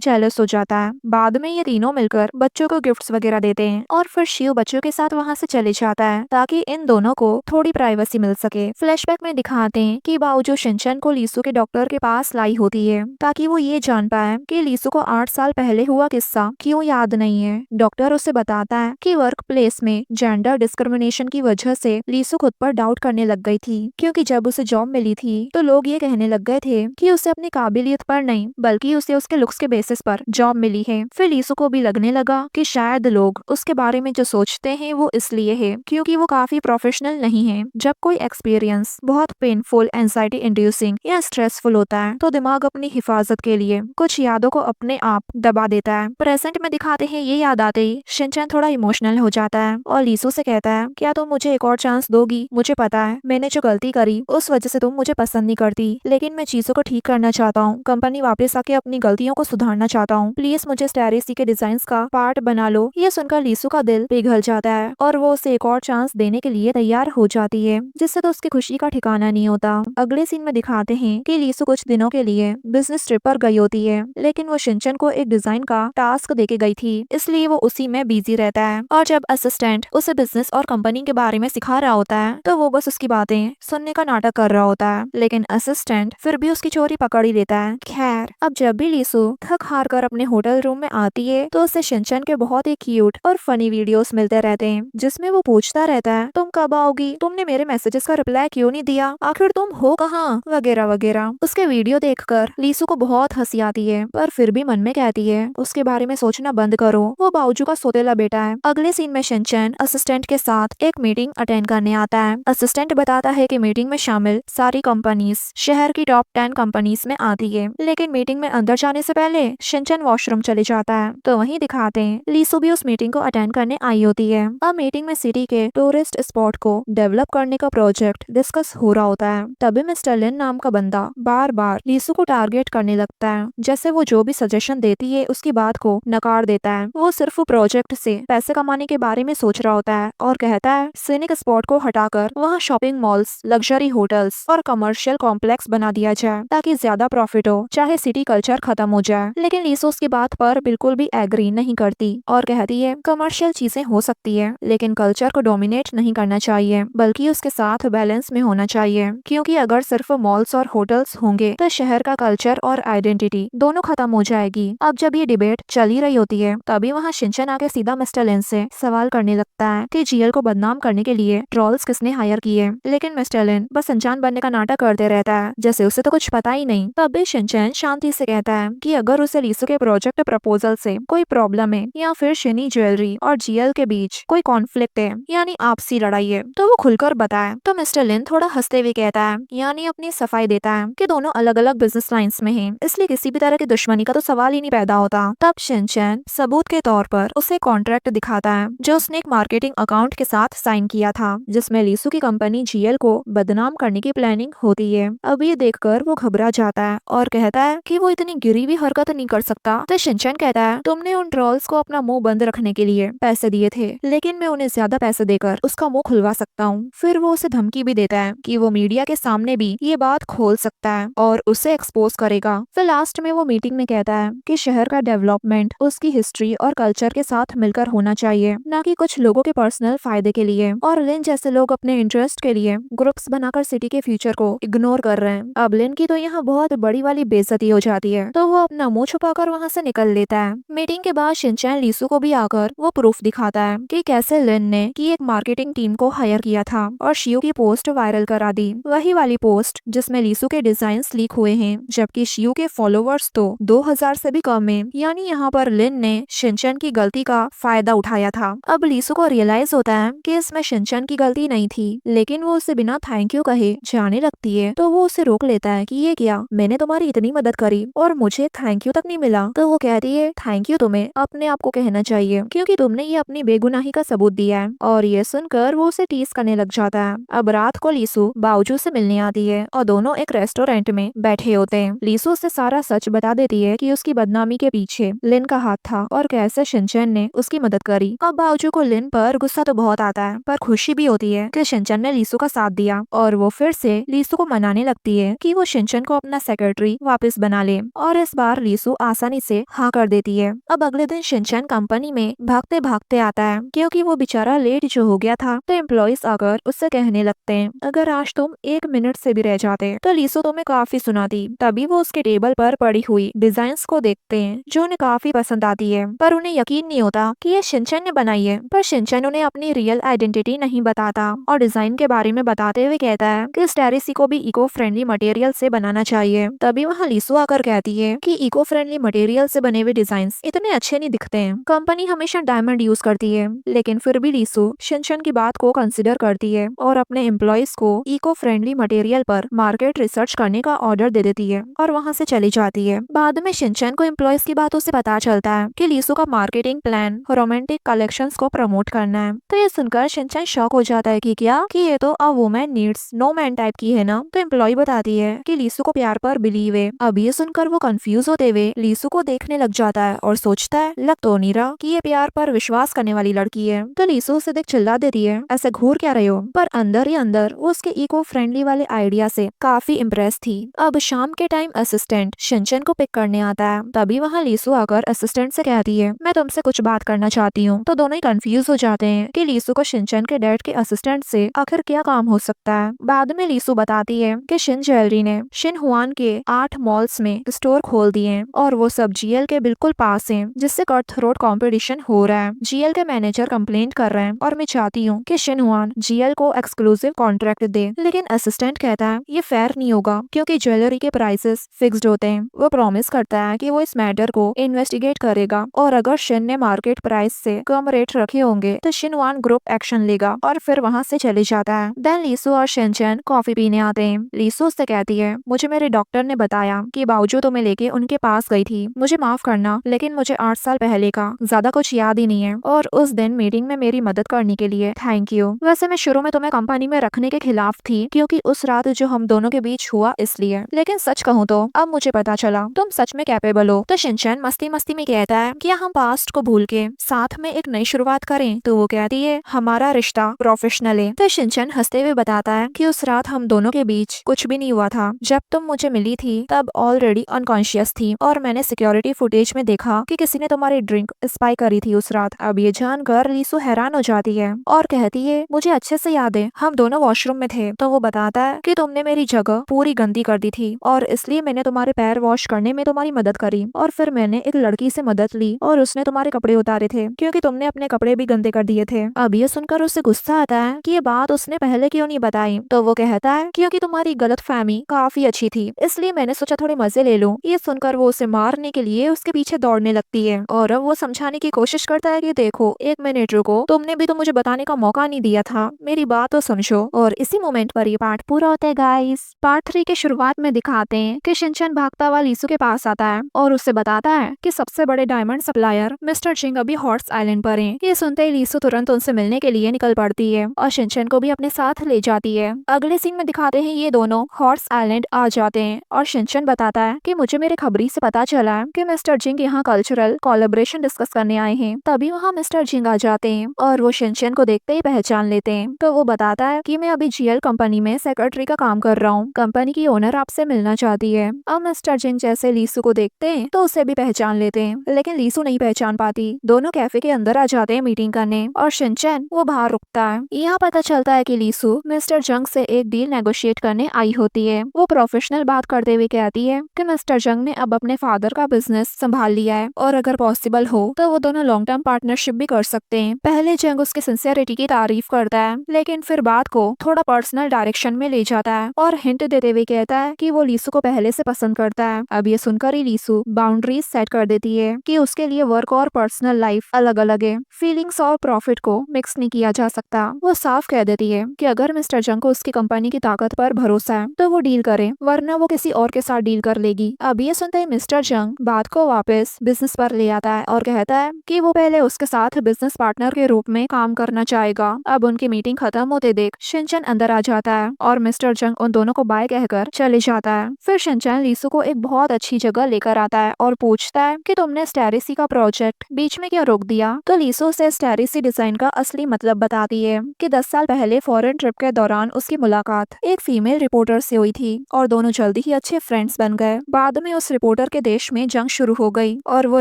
जेलस हो जाता है। बाद में ये तीनों मिलकर बच्चों को गिफ्ट्स वगैरह देते हैं और फिर शिव बच्चों के साथ वहाँ से चले जाता है ताकि इन दोनों को थोड़ी प्राइवेसी मिल सके। फ्लैशबैक में दिखाते हैं कि बावजूद शिनचैन को लीसू के डॉक्टर के पास लाई होती है ताकि वो ये जान पाए कि लीसू को 8 साल पहले हुआ किस्सा क्यों याद नहीं है। डॉक्टर उसे बताता है कि वर्क प्लेस में जेंडर डिस्क्रिमिनेशन की वजह से लीसू खुद पर डाउट करने लग गई थी, क्योंकि जब उसे जॉब मिली थी तो लोग ये कहने लग गए थे कि उसे अपनी काबिलियत पर नहीं बल्कि उसे उसके लुक्स के बेसिस पर जॉब मिली है। फिर लीसू को भी लगने लगा कि शायद लोग उसके बारे में जो सोचते हैं वो इसलिए है क्योंकि वो काफी प्रोफेशनल नहीं है। जब कोई एक्सपीरियंस बहुत पेनफुल, एंजाइटी इंड्यूसिंग या स्ट्रेसफुल होता है तो दिमाग अपनी हिफाजत के लिए कुछ यादों को अपने आप दबा देता है। प्रेजेंट में दिखाते हैं ये याद आते ही शिनचैन थोड़ा इमोशनल हो जाता है और लीसू से कहता है, क्या तुम मुझे एक और चांस दोगी? मुझे पता है मैंने जो गलती करी उस वजह से तुम मुझे पसंद नहीं करती, लेकिन मैं चीजों को ठीक करना चाहता हूँ। कंपनी वापस आके अपनी गलतियों को सुधारना चाहता हूँ। प्लीज मुझे स्टैरेसी के डिजाइन का पार्ट बना लो। ये सुनकर लीसू का दिल पिघल जाता है और वो उसे एक और चांस देने के लिए तैयार हो जाती है, जिससे तो उसकी खुशी का ठिकाना नहीं होता। अगले सीन में दिखाते हैं कि लीसू कुछ दिनों के लिए बिजनेस ट्रिप पर गई होती है, लेकिन वो शिनचैन को एक डिजाइन का टास्क देके गई थी, इसलिए वो उसी में बिजी रहता है। और जब असिस्टेंट उसे बिजनेस और कंपनी के बारे में सिखा रहा होता है तो वो बस उसकी बातें सुनने का नाटक कर रहा होता है, लेकिन असिस्टेंट फिर भी उसकी चोरी पकड़ ही लेता है। खैर, अब जब भी लीसू थक हार कर अपने होटल रूम में आती है तो उसे शिनचैन के बहुत ही क्यूट और फनी वीडियोस मिलते रहते हैं, जिसमें वो पूछता रहता है, तुम कब आओगी? तुमने मेरे मैसेजेस का रिप्लाई क्यों नहीं दिया? आखिर तुम हो कहाँ? वगैरह वगैरह। उसके वीडियो देखकर लीसू को बहुत हंसी आती है, पर फिर भी मन में कहती है उसके बारे में सोचना बंद करो, वो बावजू का सोतेला बेटा है। अगले सीन में शिनचैन असिस्टेंट के साथ एक मीटिंग अटेंड करने आता है। असिस्टेंट बताता है कि मीटिंग में शामिल सारी कंपनीज शहर की टॉप 10 कंपनीज में आती है, लेकिन मीटिंग में अंदर जाने से पहले शिनचैन वॉशरूम चले जाता है। तो वहीं दिखाते हैं लीसू भी उस मीटिंग को अटेंड करने आई होती है। अब मीटिंग में सिटी के टूरिस्ट स्पॉट को डेवलप करने का प्रोजेक्ट डिस्कस हो रहा होता है। तभी मिस्टर लिन नाम का बंदा बार बार लीसू को टारगेट करने लगता है, जैसे वो जो भी सजेशन देती है उसकी बात को नकार देता है। वो सिर्फ प्रोजेक्ट से पैसे कमाने के बारे में सोच रहा होता है और कहता है सीनिक स्पॉट को हटाकर वहाँ शॉपिंग मॉल्स, लग्जरी होटल्स और कमर्शियल कॉम्प्लेक्स बना दिया जाए ताकि ज्यादा प्रॉफिट हो, चाहे सिटी कल्चर खत्म हो जाए। लेकिन लीसू उसकी बात पर बिल्कुल भी एग्री नहीं करती और कहती है कमर्शियल चीजें हो सकती है लेकिन कल्चर को डोमिनेट नहीं करना चाहिए, बल्कि उसके साथ बैलेंस में होना चाहिए, क्योंकि अगर सिर्फ मॉल्स और होटल्स होंगे तो शहर का कल्चर और आइडेंटिटी दोनों खत्म हो जाएगी। अब जब ये डिबेट चल ही रही होती है तभी वहाँ शिनचैन आके सीधा मिस्टर लिन से सवाल करने लगता है कि जीएल को बदनाम करने के लिए ट्रोल्स किसने हायर किए, लेकिन मिस्टर लिन बस अनजान बनने का नाटक करते रहता है, जैसे उसे तो कुछ पता ही नहीं। तब भी शिनचैन शांति से कहता है कि अगर उसे लीसू के प्रोजेक्ट प्रपोजल से कोई प्रॉब्लम है या फिर शिनी ज्वेलरी और जीएल के बीच कोई कॉन्फ्लिक्ट है यानी आपसी लड़ाई है तो वो खुलकर बताए। तो मिस्टर लिन थोड़ा हंसते हुए कहता है यानी अपनी सफाई देता है कि दोनों अलग अलग बिजनेस लाइंस में हैं, इसलिए किसी भी तरह की दुश्मनी का तो सवाल ही नहीं पैदा होता। तब शिनचैन सबूत के तौर पर उसे कॉन्ट्रैक्ट दिखाता है जो उसने एक मार्केटिंग अकाउंट के साथ साइन किया था, जिसमें लीसू की कंपनी जीएल को बदनाम करने की प्लानिंग होती है। अब ये देखकर वो घबरा जाता है और कहता है कि वो इतनी गिरी हुई हरकत नहीं कर सकता। तो शिनचैन कहता है तुमने उन ट्रोल्स को अपना मुंह बंद रखने के लिए पैसे दिए थे, लेकिन मैं उन्हें ज्यादा पैसे देकर उसका मुंह खुलवा सकता हूँ। फिर वो उसे धमकी भी देता है कि वो मीडिया के सामने भी ये बात खोल सकता है और उसे एक्सपोज करेगा। फिर लास्ट में वो मीटिंग में कहता है कि शहर का डेवलपमेंट उसकी हिस्ट्री और कल्चर के साथ मिलकर होना चाहिए, न कि कुछ लोगों के पर्सनल फायदे के लिए। और लिन जैसे लोग अपने इंटरेस्ट के लिए ग्रुप्स बनाकर सिटी के फ्यूचर को इग्नोर कर रहे हैं। अब लिन की तो यहाँ बहुत बड़ी वाली बेइज्जती हो जाती है, तो वो अपना मुंह छुपाकर वहाँ से निकल लेता है। मीटिंग के बाद शिनचैन लीसू को भी आकर वो प्रूफ दिखाता है कि कैसे लिन ने की एक मार्केटिंग टीम को हायर किया था और शियो की पोस्ट वायरल करा दी, वही वाली पोस्ट जिसमें लीसू के डिजाइन लीक हुए हैं, जबकि शियो के फॉलोवर्स तो 2000 से भी कम है। यानी यहाँ पर लिन ने शिनचैन की गलती का फायदा उठाया था। अब लीसू को रियलाइज होता है कि इसमें शिनचैन की गलती नहीं थी, लेकिन वो उसे बिना थैंक यू कहे जाने लगती है। तो वो उसे रोक लेता है कि ये क्या, मैंने तुम्हारी इतनी मदद करी और मुझे थैंक यू तक नहीं मिला। तो वो कहती है थैंक यू तुम्हें अपने आप को कहना चाहिए क्योंकि तुमने ये अपनी बेगुनाही का सबूत दिया है। और ये सुनकर वो उसे टीज करने लग जाता है। अब रात को लीसू बावजूद से मिलने आती है और दोनों एक रेस्टोरेंट में बैठे होते हैं। लीसू उसे सारा सच बता देती है कि उसकी बदनामी के पीछे लिन का हाथ था और कैसे शिनचैन ने उसकी मदद करी। अब बावजू को लिन पर गुस्सा तो बहुत आता है पर खुशी भी होती है कि शिनचैन ने लीसू का साथ दिया और वो फिर से लीसू को मनाने लगती है कि वो शिनचैन को अपना सेक्रेटरी वापस बना ले। और इस बार लीसू आसानी से हाँ कर देती है। अब अगले दिन शिनचैन कंपनी में भागते भागते आता है क्योंकि वो बेचारा लेट जो हो गया था। तो एम्प्लॉइज आकर उससे कहने लगते हैं अगर आज तुम 1 मिनट से भी रह जाते तो लीसू तुम्हें काफी सुनाती। तभी वो उसके टेबल पर पड़ी हुई डिजाइन्स को देखते हैं जो उन्हें काफी पसंद आती है पर उन्हें यकीन नहीं होता कि ये शिनचैन ने बनाई है। पर शिनचैन उन्हें अपनी रियल आइडेंटिटी नहीं बताता और डिजाइन के बारे में बताते हुए कहता है कि इस टेरेसी को भी इको फ्रेंडली मटेरियल से बनाना चाहिए। तभी वहाँ लीसू आकर कहती है कि इको फ्रेंडली मटेरियल से बने हुए डिजाइन इतने अच्छे नहीं दिखते हैं, कंपनी हमेशा डायमंड यूज करती है। लेकिन फिर भी लीसू शिनचैन की बात को कंसिडर करती है और अपने एम्प्लॉइज को इको फ्रेंडली मटेरियल पर मार्केट रिसर्च करने का ऑर्डर दे देती है और वहाँ से चली जाती है। बाद में शिनचैन को एम्प्लॉइज की बातों से पता चलता है कि लीसू का मार्केटिंग प्लान रोमांटिक कलेक्शंस को प्रमोट करना है। तो ये सुनकर शिनचैन शॉक हो जाता है कि क्या कि ये तो a women needs no man type की है ना। तो एम्प्लॉय बताती है कि लीसू को प्यार पर बिलीव है। अब ये सुनकर वो कंफ्यूज होते हुए लीसू को देखने लग जाता है और सोचता है लग तो नहीं रहा कि ये प्यार पर विश्वास करने वाली लड़की है। तो लीसू उसे देख चिल्ला देती है ऐसे घूर क्या रहे हो। पर अंदर ही अंदर वो उसके इको फ्रेंडली वाले आइडिया से काफी इम्प्रेस थी। अब शाम के टाइम असिस्टेंट शिनचैन को पिक करने आता है। तभी वहाँ लीसू आकर असिस्टेंट से कहती है मैं तुमसे कुछ बात करना चाहती हूँ। तो दोनों ही कंफ्यूज हो जाते हैं कि लीसू को शिनचैन के डैड के असिस्टेंट से आखिर क्या काम हो सकता है। बाद में लीसू बताती है कि शिन ज्वेलरी ने शिन हुआन के 8 मॉल्स में स्टोर खोल दिए हैं और वो सब जीएल के बिल्कुल पास हैं जिससे कट थ्रोट कंपटीशन हो रहा है। जीएल के मैनेजर कंप्लेंट कर रहे हैं और मैं चाहती हूँ कि शिन हुआन जीएल को एक्सक्लूसिव कॉन्ट्रैक्ट दे। लेकिन असिस्टेंट कहता है ये फेयर नहीं होगा क्योंकि ज्वेलरी के प्राइसेस फिक्स्ड होते हैं। वो प्रॉमिस करता है कि वो इस मैटर को इन्वेस्टिगेट करेगा और अगर शिन ने मार्केट प्राइस से कम रेट रखे होंगे तो शिन हुआन ग्रुप एक्शन लेगा और फिर वहाँ से चले जाता है। देन लीसू और शिनचैन कॉफी पीने आते हैं। लीसू उससे कहती है मुझे मेरे डॉक्टर ने बताया कि बावजूद तुम्हें लेके उनके पास गई थी, मुझे माफ करना लेकिन मुझे 8 साल पहले का ज्यादा कुछ याद ही नहीं है और उस दिन मीटिंग में मेरी मदद करने के लिए थैंक यू। वैसे मैं शुरू में तुम्हें कंपनी में रखने के खिलाफ थी क्योंकि उस रात जो हम दोनों के बीच हुआ इसलिए, लेकिन सच कहूँ तो अब मुझे पता चला तुम सच में कैपेबल हो। तो शिनचैन मस्ती मस्ती में कहता है कि हम पास्ट को भूल के साथ में एक नई शुरुआत करें। तो वो कहती है हमारा रिश्ता प्रोफेशनल है। तो शिनचैन हंसते हुए बताता है कि उस रात हम दोनों के बीच कुछ भी नहीं हुआ था। जब तुम मुझे मिली थी तब ऑलरेडी अनकॉन्शियस थी और मैंने सिक्योरिटी फुटेज में देखा कि किसी ने तुम्हारी ड्रिंक स्पाई करी थी उस रात। अब ये जानकर लीसू हैरान हो जाती है और कहती है मुझे अच्छे से याद है हम दोनों वॉशरूम में थे। तो वो बताता है कि तुमने मेरी जगह पूरी गंदी कर दी थी और इसलिए मैंने तुम्हारे पैर वॉश करने में तुम्हारी मदद करी और फिर मैंने एक लड़की से मदद ली और उसने तुम्हारे कपड़े उतारे थे क्योंकि तुमने अपने कपड़े भी गंदे कर दिए थे। अब ये सुनकर उसे गुस्सा आता है कि ये बात उसने पहले क्यों नहीं बताई। तो वो कहता है क्योंकि तुम्हारी गलतफहमी काफी अच्छी थी इसलिए मैंने सोचा थोड़े मजे ले लूं। ये सुनकर वो उसे मारने के लिए उसके पीछे दौड़ने लगती है और अब वो समझाने की कोशिश करता है कि देखो 1 मिनट रुको, तुमने भी तो मुझे बताने का मौका नहीं दिया था, मेरी बात तो समझो। और इसी मोमेंट पर ये पार्ट पूरा होता है गाइस। पार्ट 3 के शुरुआत में दिखाते हैं कि शिनचैन भागता हुआ लीसू के पास आता है और उससे बताता है कि सबसे बड़े डायमंड सप्लायर मिस्टर जिंग अभी हॉर्स आइलैंड पर हैं। ये सुनते ही लीसू तुरंत उनसे मिलने के लिए निकल पड़ती है और शिनचैन को भी अपने साथ ले जाती है। अगले सीन में दिखाते हैं ये दोनों हॉर्स आइलैंड आ जाते हैं और शिनचैन बताता है कि मुझे मेरे खबरी से पता चला है कि मिस्टर जिंग यहाँ कल्चरल कोलैबोरेशन डिस्कस करने आए हैं। तभी वहाँ मिस्टर जिंग आ जाते हैं और वो शिनचैन को देखते ही पहचान लेते हैं। तो वो बताता है कि मैं अभी जीएल कंपनी में सेक्रेटरी का काम कर रहा हूँ, कंपनी की ओनर आपसे मिलना चाहती है। अब मिस्टर जिंग जैसे लीसू को देखते हैं तो उसे भी पहचान लेते हैं लेकिन लीसू नहीं पहचान पाती। दोनों कैफे के अंदर आ जाते हैं मीटिंग करने और शिनचैन वो बाहर रुकता है। यहाँ पता चलता है कि लीसू मिस्टर जंग से एक डील नेगोशिएट करने आई होती है। वो प्रोफेशनल बात करते हुए कहती है कि मिस्टर जंग ने अब अपने फादर का बिजनेस संभाल लिया है और अगर पॉसिबल हो तो वो दोनों लॉन्ग टर्म पार्टनरशिप भी कर सकते हैं। पहले जंग उसके सिंसियरिटी की तारीफ करता है लेकिन फिर बात को थोड़ा पर्सनल डायरेक्शन में ले जाता है और हिंट देते हुए कहता है कि वो लीसू को पहले से पसंद करता है। अब ये सुनकर ही लीसू बाउंड्रीज सेट कर देती है कि उसके लिए वर्क और पर्सनल लाइफ अलग अलग है, फीलिंग्स और प्रॉफिट को मिक्स नहीं किया जा सकता। वो साफ कह देती है कि अगर मिस्टर जंग को उसकी कंपनी की ताकत पर भरोसा है तो वो डील करे वरना वो किसी और के साथ डील कर लेगी। अब ये सुनते ही मिस्टर जंग बात को वापस बिजनेस पर ले आता है और कहता है कि वो पहले उसके साथ बिजनेस पार्टनर के रूप में काम करना चाहेगा। अब उनकी मीटिंग खत्म होते देख शिनचैन अंदर आ जाता है और मिस्टर जंग उन दोनों को बाय कहकर चले जाता है। फिर शिनचैन लीसू को एक बहुत अच्छी जगह लेकर आता है और पूछता है कि तुमने स्टेरिसी का प्रोजेक्ट बीच में क्यों रोक दिया। तो लीसू उसे स्टेरिसी डिजाइन का असली मतलब बताती है कि 10 साल पहले फॉरेन ट्रिप के दौरान उसकी मुलाकात एक फीमेल रिपोर्टर से हुई थी और दोनों जल्दी ही अच्छे फ्रेंड्स बन गए। बाद में उस रिपोर्टर के देश में जंग शुरू हो गई और वो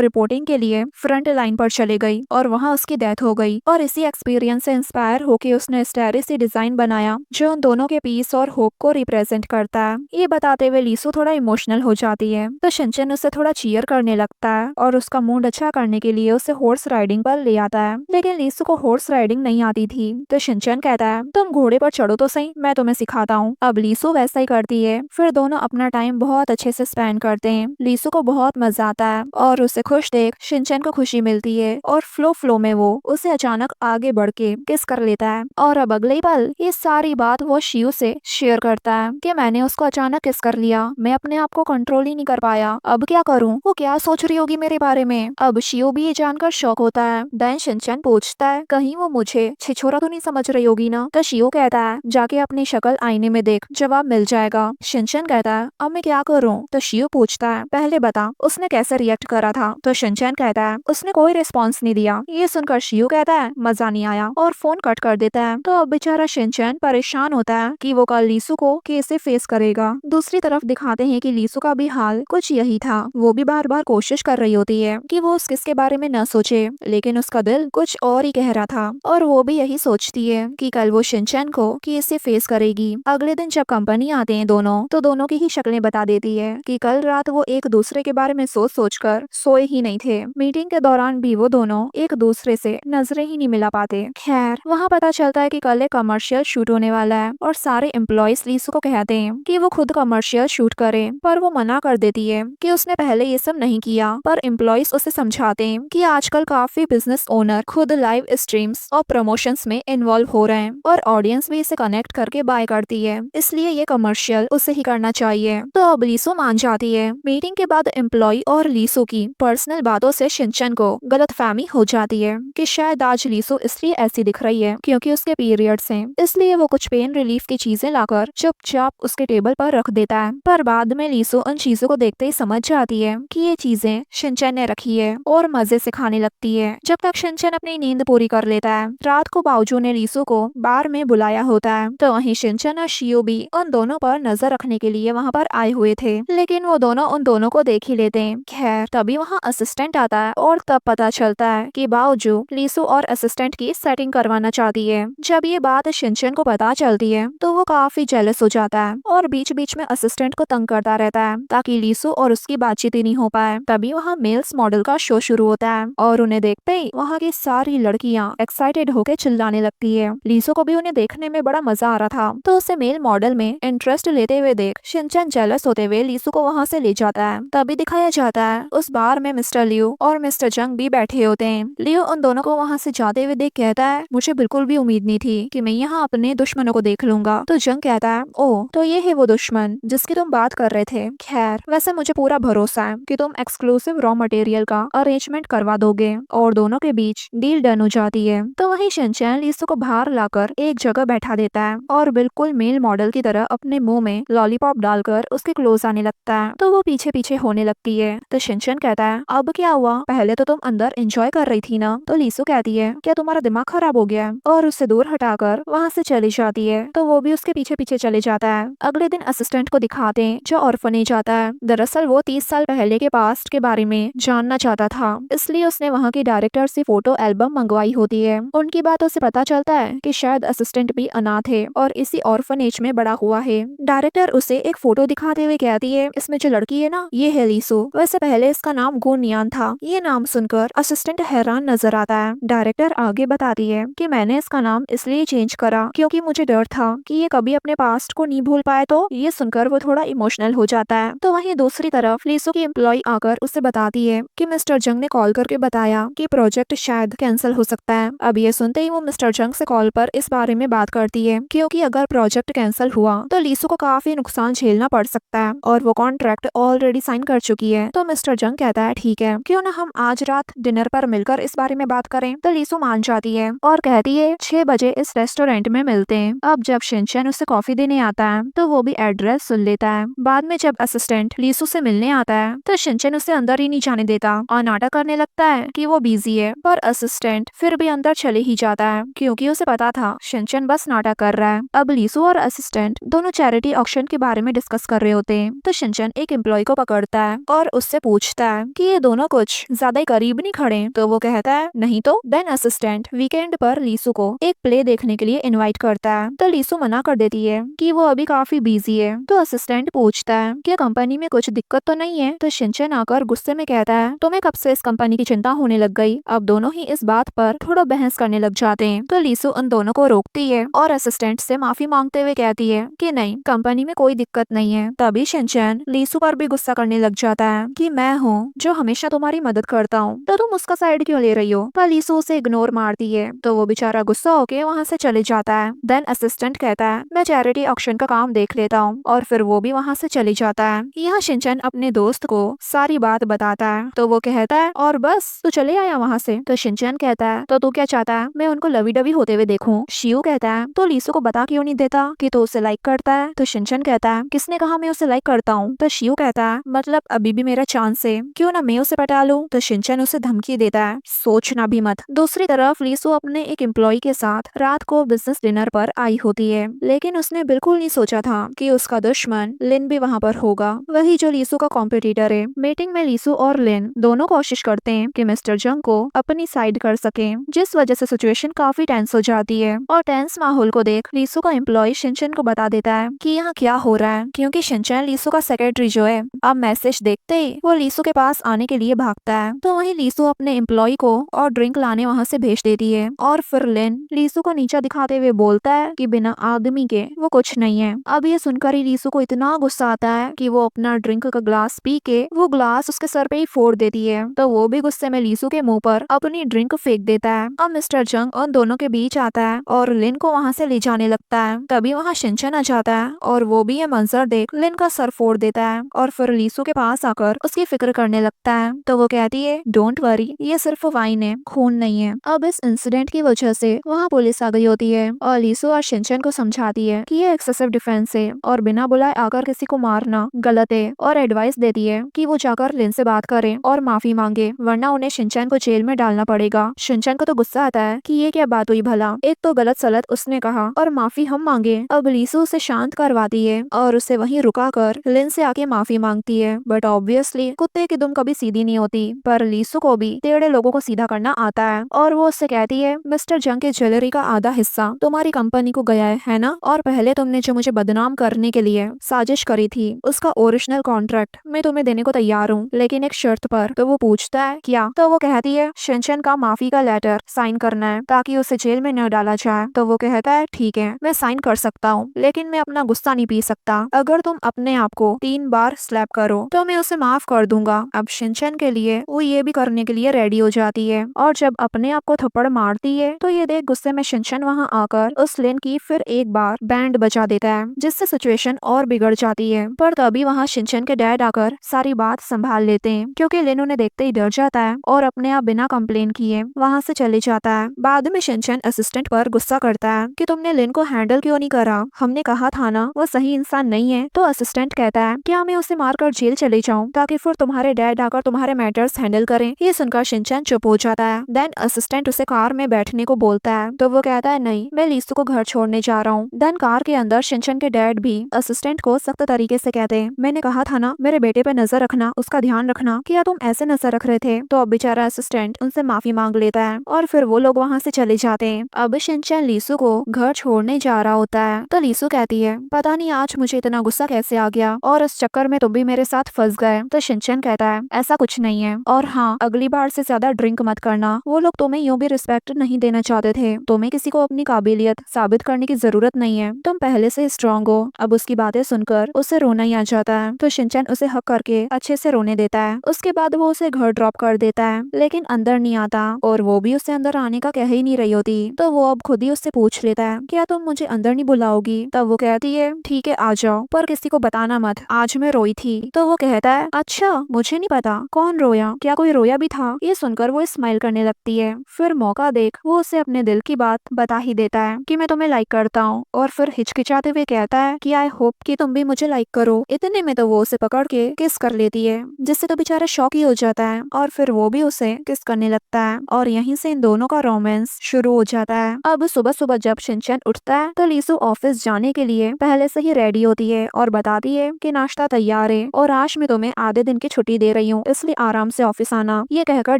रिपोर्टिंग के लिए फ्रंट लाइन पर चले गई और वहाँ उसकी डेथ हो गई। और इसी एक्सपीरियंस से इंस्पायर होकर उसने स्टेरिसी डिजाइन बनाया जो उन दोनों के पीस और होप को रिप्रेजेंट करता है। ये बताते हुए लीसू थोड़ा इमोशनल हो जाती है तो शिनचैन उसे थोड़ा चीयर करने लगता है और उसका मूड अच्छा करने के लिए उसे हॉर्स राइडिंग पर ले आता है। लेकिन लीसू को हॉर्स राइडिंग नहीं आती थी तो शिनचैन कहता है तुम घोड़े पर चढ़ो तो सही, मैं तुम्हें सिखाता हूँ। अब लीसू वैसा ही करती है। फिर दोनों अपना टाइम बहुत अच्छे से स्पेंड करते हैं। लीसू को बहुत मजा आता है और उसे खुश देख शिनचैन को खुशी मिलती है और फ्लो में वो उसे अचानक आगे बढ़ के किस कर लेता है। और अब अगले ही पल ये सारी बात वो शियू से शेयर करता है कि मैंने उसको अचानक किस कर लिया, मैं अपने आप को कंट्रोल ही नहीं कर पाया, अब क्या करूँ, वो क्या सोच रही होगी मेरे बारे में। अब शियू भी ये जानकर शॉक होता है। देन शिनचैन पूछता है कहीं वो मुझे छिछोरा तो नहीं समझ रही होगी ना। तो शियू कहता है जाके अपनी शक्ल आईने में देख, जवाब मिल जाएगा। शिनचैन कहता है अब मैं क्या करूँ। तो शियू पूछता है पहले बता उसने कैसे रिएक्ट करा था। तो शिनचैन कहता है उसने कोई रिस्पॉन्स नहीं दिया। ये सुनकर शियू कहता है मजा नहीं आया और फोन कट कर देता है। तो अब बेचारा शिनचैन परेशान होता है कि वो कल लीसू को कैसे फेस करेगा। दूसरी तरफ दिखाते हैं कि लीसू का भी हाल कुछ यही था। वो भी बार बार कोशिश कर रही होती है कि वो उस किसके बारे में न सोचे, लेकिन उसका दिल कुछ और ही कह रहा था और वो भी यही सोचती है कि कल वो शिनचैन को कैसे फेस करेगी। अगले दिन जब कंपनी आते हैं दोनों तो दोनों की ही शक्लें बता देती है कि कल रात वो एक दूसरे के बारे में सोच कर सोए ही नहीं थे। मीटिंग के दौरान भी वो दोनों एक दूसरे से नजरें ही नहीं मिला पाते। खैर वहाँ पता चलता है कि कल एक कमर्शियल शूट होने वाला है और सारे एम्प्लॉयज लीसू को कहते हैं कि वो खुद कमर्शियल शूट करे, पर वो मना कर देती है कि उसने पहले ये सब नहीं किया। पर एम्प्लॉयज उसे समझाते हैं कि आजकल काफी बिजनेस ओनर खुद लाइव स्ट्रीम्स और प्रमोशंस में इन्वॉल्व हो रहे हैं और ऑडियंस भी इसे कनेक्ट करके बाय करती है, इसलिए ये कमर्शियल उसे ही करना चाहिए। तो अब लीसू मान जाती है। मीटिंग के बाद एम्प्लॉय और लीसू की पर्सनल बातों से शिनचैन को गलतफहमी हो जाती है कि शायद आज लीसू इसलिए ऐसी दिख रही है क्योंकि उसके पीरियड्स हैं, इसलिए वो कुछ पेन रिलीफ की चीजें लाकर चुपचाप उसके टेबल पर रख देता है। पर बाद में लीसू उन चीजों को देखते ही समझ जाती है कि ये चीजें शिनचैन ने रखी है और मजे से खाने लगती है जब तक शिनचैन अपनी नींद पूरी कर लेता है। रात को बाओजू ने लीसू को बार में बुलाया होता है तो वहीं शिनचैन और शियो भी उन दोनों पर नजर रखने के लिए वहाँ पर आए हुए थे, लेकिन वो दोनों उन दोनों को देख ही लेते हैं। खैर तभी वहाँ असिस्टेंट आता है और तब पता चलता है कि बाओजू लीसू और असिस्टेंट की सेटिंग करवाना चाहती है। जब ये बात शिनचैन को पता चलती है तो वो काफी जेलस हो जाता है और बीच बीच में असिस्टेंट को तंग करता रहता है ताकि लीसू और उसकी बातचीत ही नहीं हो पाए। तभी वहाँ मेल्स मॉडल का शो शुरू होता है और उन्हें देखते ही वहाँ की सारी लड़कियाँ एक्साइटेड होकर चिल्लाने लगती है। लीसू को भी उन्हें देखने में बड़ा मजा आ रहा था तो उसे मेल मॉडल में इंटरेस्ट लेते हुए देख शिनचैन जेलस होते हुए लीसू को वहाँ से ले जाता है। तभी दिखाया जाता है उस बार में मिस्टर लियू और मिस्टर जंग भी बैठे होते हैं। लियू उन दोनों को वहाँ से जाते हुए देख कहता है मुझे बिल्कुल भी उम्मीद नहीं थी कि मैं यहाँ अपने दुश्मनों को देख लूंगा। तो जंग कहता है ओह तो ये है वो दुश्मन जिसकी तुम बात कर रहे थे। खैर वैसे मुझे पूरा भरोसा है कि तुम एक्सक्लूसिव रॉ मटेरियल का अरेंजमेंट करवा दोगे और दोनों के बीच डील डन हो जाती है। तो वही शिनचैन लीसू को बाहर लाकर एक जगह बैठा देता है और बिल्कुल मेल मॉडल की तरह अपने मुंह में लॉलीपॉप डालकर उसके क्लोज आने लगता है तो वो पीछे पीछे होने लगती है। तो शिनचैन कहता है अब क्या हुआ, पहले तो तुम अंदर एंजॉय कर रही थी ना। तो लीसू कहती है क्या तुम्हारा दिमाग खराब हो गया और उससे दूर हटाकर वहाँ से चली जाती है। तो वो भी उसके पीछे पीछे चले जाता है। अगले दिन असिस्टेंट को दिखाते हैं जो ऑर्फनेज आता है। दरअसल वो 30 साल पहले के पास्ट के बारे में जानना चाहता था, इसलिए उसने वहाँ की डायरेक्टर से फोटो एल्बम मंगवाई होती है। उनकी बातों से पता चलता है कि शायद असिस्टेंट भी अनाथ है और इसी ऑर्फनेज में बड़ा हुआ है। डायरेक्टर उसे एक फोटो दिखाते हुए कहती है इसमें जो लड़की है ना ये है लीसू, वैसे पहले इसका नाम गुनयान था। ये नाम सुनकर असिस्टेंट हैरान नजर आता है। डायरेक्टर आगे बताती है कि मैंने इसका नाम इसलिए चेंज करा क्योंकि मुझे डर था कि ये कभी अपने पास्ट को नहीं भूल पाए। तो ये सुनकर वो थोड़ा इमोशनल हो जाता है। तो वहीं दूसरी तरफ लीसू की एम्प्लॉय आकर उसे बताती है कि मिस्टर जंग ने कॉल करके बताया कि प्रोजेक्ट शायद कैंसिल हो सकता है। अब ये सुनते ही वो मिस्टर जंग से कॉल पर इस बारे में बात करती है क्योंकि अगर प्रोजेक्ट कैंसिल हुआ तो लीसू को काफी नुकसान झेलना पड़ सकता है और और वो कॉन्ट्रैक्ट ऑलरेडी साइन कर चुकी है। तो मिस्टर जंग कहता है ठीक है, क्यों ना हम आज रात डिनर पर मिलकर इस बारे में बात करें। तो लीसू मान जाती है और कहती है 6 बजे इस रेस्टोरेंट में मिलते हैं। अब जब शिनचैन उसे कॉफी देने आता है तो वो भी एड्रेस सुन लेता है। बाद में जब असिस्टेंट लीसू से मिलने आता है तो शिनचैन उसे अंदर ही नहीं जाने देता और नाटक करने लगता है कि वो बिजी है, पर असिस्टेंट फिर भी अंदर चले ही जाता है क्योंकि उसे पता था शिनचैन बस नाटक कर रहा है। अब लीसू और असिस्टेंट दोनों चैरिटी ऑक्शन के बारे में डिस्कस कर रहे होते हैं तो शिनचैन एक एम्प्लॉय को पकड़ता है और उससे पूछता है कि ये दोनों कुछ ज्यादा ही करीब नहीं खड़े। तो वो कहता है नहीं तो। देन असिस्टेंट वीकेंड पर लीसू को एक प्ले देखने के लिए इनवाइट करता है तो लीसू मना कर देती है कि वो अभी काफी बिजी है। तो असिस्टेंट पूछता है कि कंपनी में कुछ दिक्कत तो नहीं है। तो शिनचैन आकर गुस्से में कहता है तुम्हें कब से इस कंपनी की चिंता होने लग गई। अब दोनों ही इस बात पर थोड़ा बहस करने लग जाते हैं। तो लीसू उन दोनों को रोकती है और असिस्टेंट से माफी मांगते हुए कहती है कि नहीं, कंपनी में कोई दिक्कत नहीं है। तभी शिनचैन लीसू पर भी गुस्सा करने लग जाता है कि मैं हूँ जो हमेशा तुम्हारी मदद करता हूँ, तो तुम उसका साइड क्यों ले रही हो। पर लीसू उसे इग्नोर मारती है तो वो बेचारा गुस्सा होके वहाँ से चले जाता है। देन असिस्टेंट कहता है मैं चैरिटी ऑक्शन का काम देख लेता हूँ और फिर वो भी वहाँ से चले जाता है। यहाँ शिनचैन अपने दोस्त को सारी बात बताता है तो वो कहता है और बस तू चले आया वहाँ से। तो शिनचैन कहता है तो तू क्या चाहता है मैं उनको लवी डवी होते हुए देखूं। शियो कहता है तो लीसू को बता क्यों नहीं देता कि तो उसे लाइक करता है। तो शिनचैन कहता है किसने कहा मैं उसे लाइक करता हूँ। तो शियो कहता है मतलब अभी भी मेरा चांस है, क्यों ना मैं उसे पटा लूं। तो शिनचैन उसे धमकी देता है सोचना भी मत। दूसरी तरफ लीसू अपने एक एम्प्लॉय के साथ रात को बिजनेस डिनर पर आई होती है, लेकिन उसने बिल्कुल नहीं सोचा था कि उसका दुश्मन लिन भी वहाँ पर होगा, वही जो लीसू का कॉम्पिटिटर है। मीटिंग में लीसू और लिन दोनों कोशिश करते हैं कि मिस्टर जंग को अपनी साइड कर सके, जिस वजह से सिचुएशन काफी टेंस हो जाती है। और टेंस माहौल को देख लीसू का एम्प्लॉय शिनचैन को बता देता है कि यहाँ क्या हो रहा है, क्योंकि शिनचैन लीसू का सेक्रेटरी जो है अब मैसेज देखते ही वो लीसू के पास आने के लिए भागता है। तो वहीं लीसू अपने एम्प्लॉय को और ड्रिंक लाने वहाँ से भेज देती है और फिर लिन लीसू को नीचा दिखाते हुए बोलता है कि बिना आदमी के वो कुछ नहीं है। अब ये सुनकर ही लीसू को इतना गुस्सा आता है कि वो अपना ड्रिंक का ग्लास पी के वो ग्लास उसके सर पे ही फोड़ देती है। तो वो भी गुस्से में लीसू के मुंह पर अपनी ड्रिंक फेंक देता है। अब मिस्टर जंग उन दोनों के बीच आता है और लिन को वहाँ से ले जाने लगता है। तभी वहाँ शिनचैन आ जाता है और वो भी ये मंजर देख लिन का सर फोड़ देता है और फिर लीसू के पास आकर उसकी फिक्र करने लगता है। तो वो कहती है डोंट वरी, ये सिर्फ वाइन है, खून नहीं है। अब इस इंसिडेंट की वजह से वहाँ पुलिस आ गई होती है और लीसू और शिनचैन को समझाती है कि ये एक्सेसिव डिफेंस है और बिना बुलाए आकर किसी को मारना गलत है, और एडवाइस देती है कि वो जाकर लिन से बात करें और माफी मांगे, वरना उन्हें शिनचैन को जेल में डालना पड़ेगा। शिनचैन को तो गुस्सा आता है कि ये क्या बात हुई भला, एक तो गलत सलत उसने कहा और माफी हम मांगे। अब लीसू उसे शांत करवाती है और उसे वहीं रुका कर लिन से आके माफी मांगती है। बट ऑब्वियसली कुत्ते की दुम कभी सीधी नहीं होती, पर लीसू को भी टेढ़े लोगों को सीधा करना आता है और वो उससे कहती है मिस्टर जंग के ज्वेलरी का आधा हिस्सा तुम्हारी कंपनी को गया है ना, और पहले तुमने जो मुझे बदनाम करने के लिए साजिश करी थी उसका ओरिजिनल कॉन्ट्रैक्ट मैं तुम्हें देने को तैयार हूँ, लेकिन एक शर्त पर। तो वो पूछता है क्या। तो वो कहती है शिनचैन का माफी का लेटर साइन करना है ताकि उसे जेल में न डाला जाए। तो वो कहता है ठीक है मैं साइन कर सकता हूँ, लेकिन मैं अपना गुस्सा नहीं पी सकता। अगर तुम अपने आप को 3 बार स्लैप करो तो मैं उसे माफ कर दूंगा। अब शिनचैन के लिए वो ये भी करने के लिए रेडी हो जाती है और जब अपने आप को थप्पड़ मारती है तो ये देख गुस्से में शिनचैन वहाँ आकर उस लिन की फिर एक बार बैंड बजा देता है, जिससे सिचुएशन और बिगड़ जाती है। पर तभी वहाँ शिनचैन के डैड आकर सारी बात संभाल लेते हैं, क्योंकि लिन उन्हें देखते ही डर जाता है और अपने आप बिना कंप्लेन किए वहाँ से चले जाता है। बाद में शिनचैन असिस्टेंट पर गुस्सा करता है कि तुमने लिन को हैंडल क्यों नहीं करा, हमने कहा था ना वो सही इंसान नहीं है। तो असिस्टेंट कहता है क्या मैं उसे मारकर जेल चले जाऊँ ताकि फिर तुम्हारे डैड आकर तुम्हारे मैटर्स हैंडल करें। ये सुनकर शिनचैन चुप हो जाता है। देन असिस्टेंट उसे कार में बैठने को बोलता है तो वो कहता है नहीं, मैं लीसू को घर छोड़ने जा रहा हूँ। देन कार के अंदर शिनचैन के डैड भी असिस्टेंट को सख्त तरीके से कहते हैं मैंने कहा था ना मेरे बेटे पे नजर रखना, उसका ध्यान रखना, क्या तुम ऐसे नजर रख रहे थे। तो अब बेचारा असिस्टेंट उनसे माफी मांग लेता है और फिर वो लोग वहाँ से चले जाते हैं। अब शिनचैन लीसू को घर छोड़ने जा रहा होता है तो लीसू कहती है पता नहीं आज मुझे इतना गुस्सा कैसे आ गया और इस चक्कर में तुम भी मेरे साथ फंस गए। तो शिनचैन कहता है ऐसा कुछ नहीं है, और हाँ अगली बार से ज्यादा ड्रिंक मत करना, वो लोग तुम्हें यूं भी रिस्पेक्ट नहीं देना चाहते थे, तुम्हें किसी को अपनी काबिलियत साबित करने की जरूरत नहीं है, तुम पहले से स्ट्रांग हो। अब उसकी बातें सुनकर उसे रोना ही आ जाता है तो शिनचैन उसे हक करके अच्छे से रोने देता है। उसके बाद वो उसे घर ड्रॉप कर देता है, लेकिन अंदर नहीं आता और वो भी उसे अंदर आने का कह ही नहीं रही होती। तो वो अब खुद ही उससे पूछ लेता है क्या तुम मुझे अंदर नहीं बुलाओगी। तब वो कहती है ठीक है आ जाओ, पर किसी को बताना मत, आज मैं रोई थी। तो वो कहता है अच्छा मुझे नहीं पता कौन रोया, क्या कोई रोया भी था। ये सुनकर वो स्माइल करने लगती है। फिर मौका देख वो उसे अपने दिल की बात बता ही देता है कि मैं तुम्हें लाइक करता हूँ, और फिर हिचकिचाते हुए कहता है कि आई होप कि तुम भी मुझे लाइक करो। इतने में तो वो उसे पकड़ के किस कर लेती है, जिससे तो बेचारा शॉक ही हो जाता है, और फिर वो भी उसे किस करने लगता है, और यहीं से इन दोनों का रोमांस शुरू हो जाता है। अब सुबह सुबह जब शिनचैन उठता है तो लीसू ऑफिस जाने के लिए पहले से ही रेडी होती है और बताती है कि नाश्ता तैयार है और आज मैं तुम्हें आधे दिन की छुट्टी दे रही हूँ, इसलिए आराम से ऑफिस आना, ये कहकर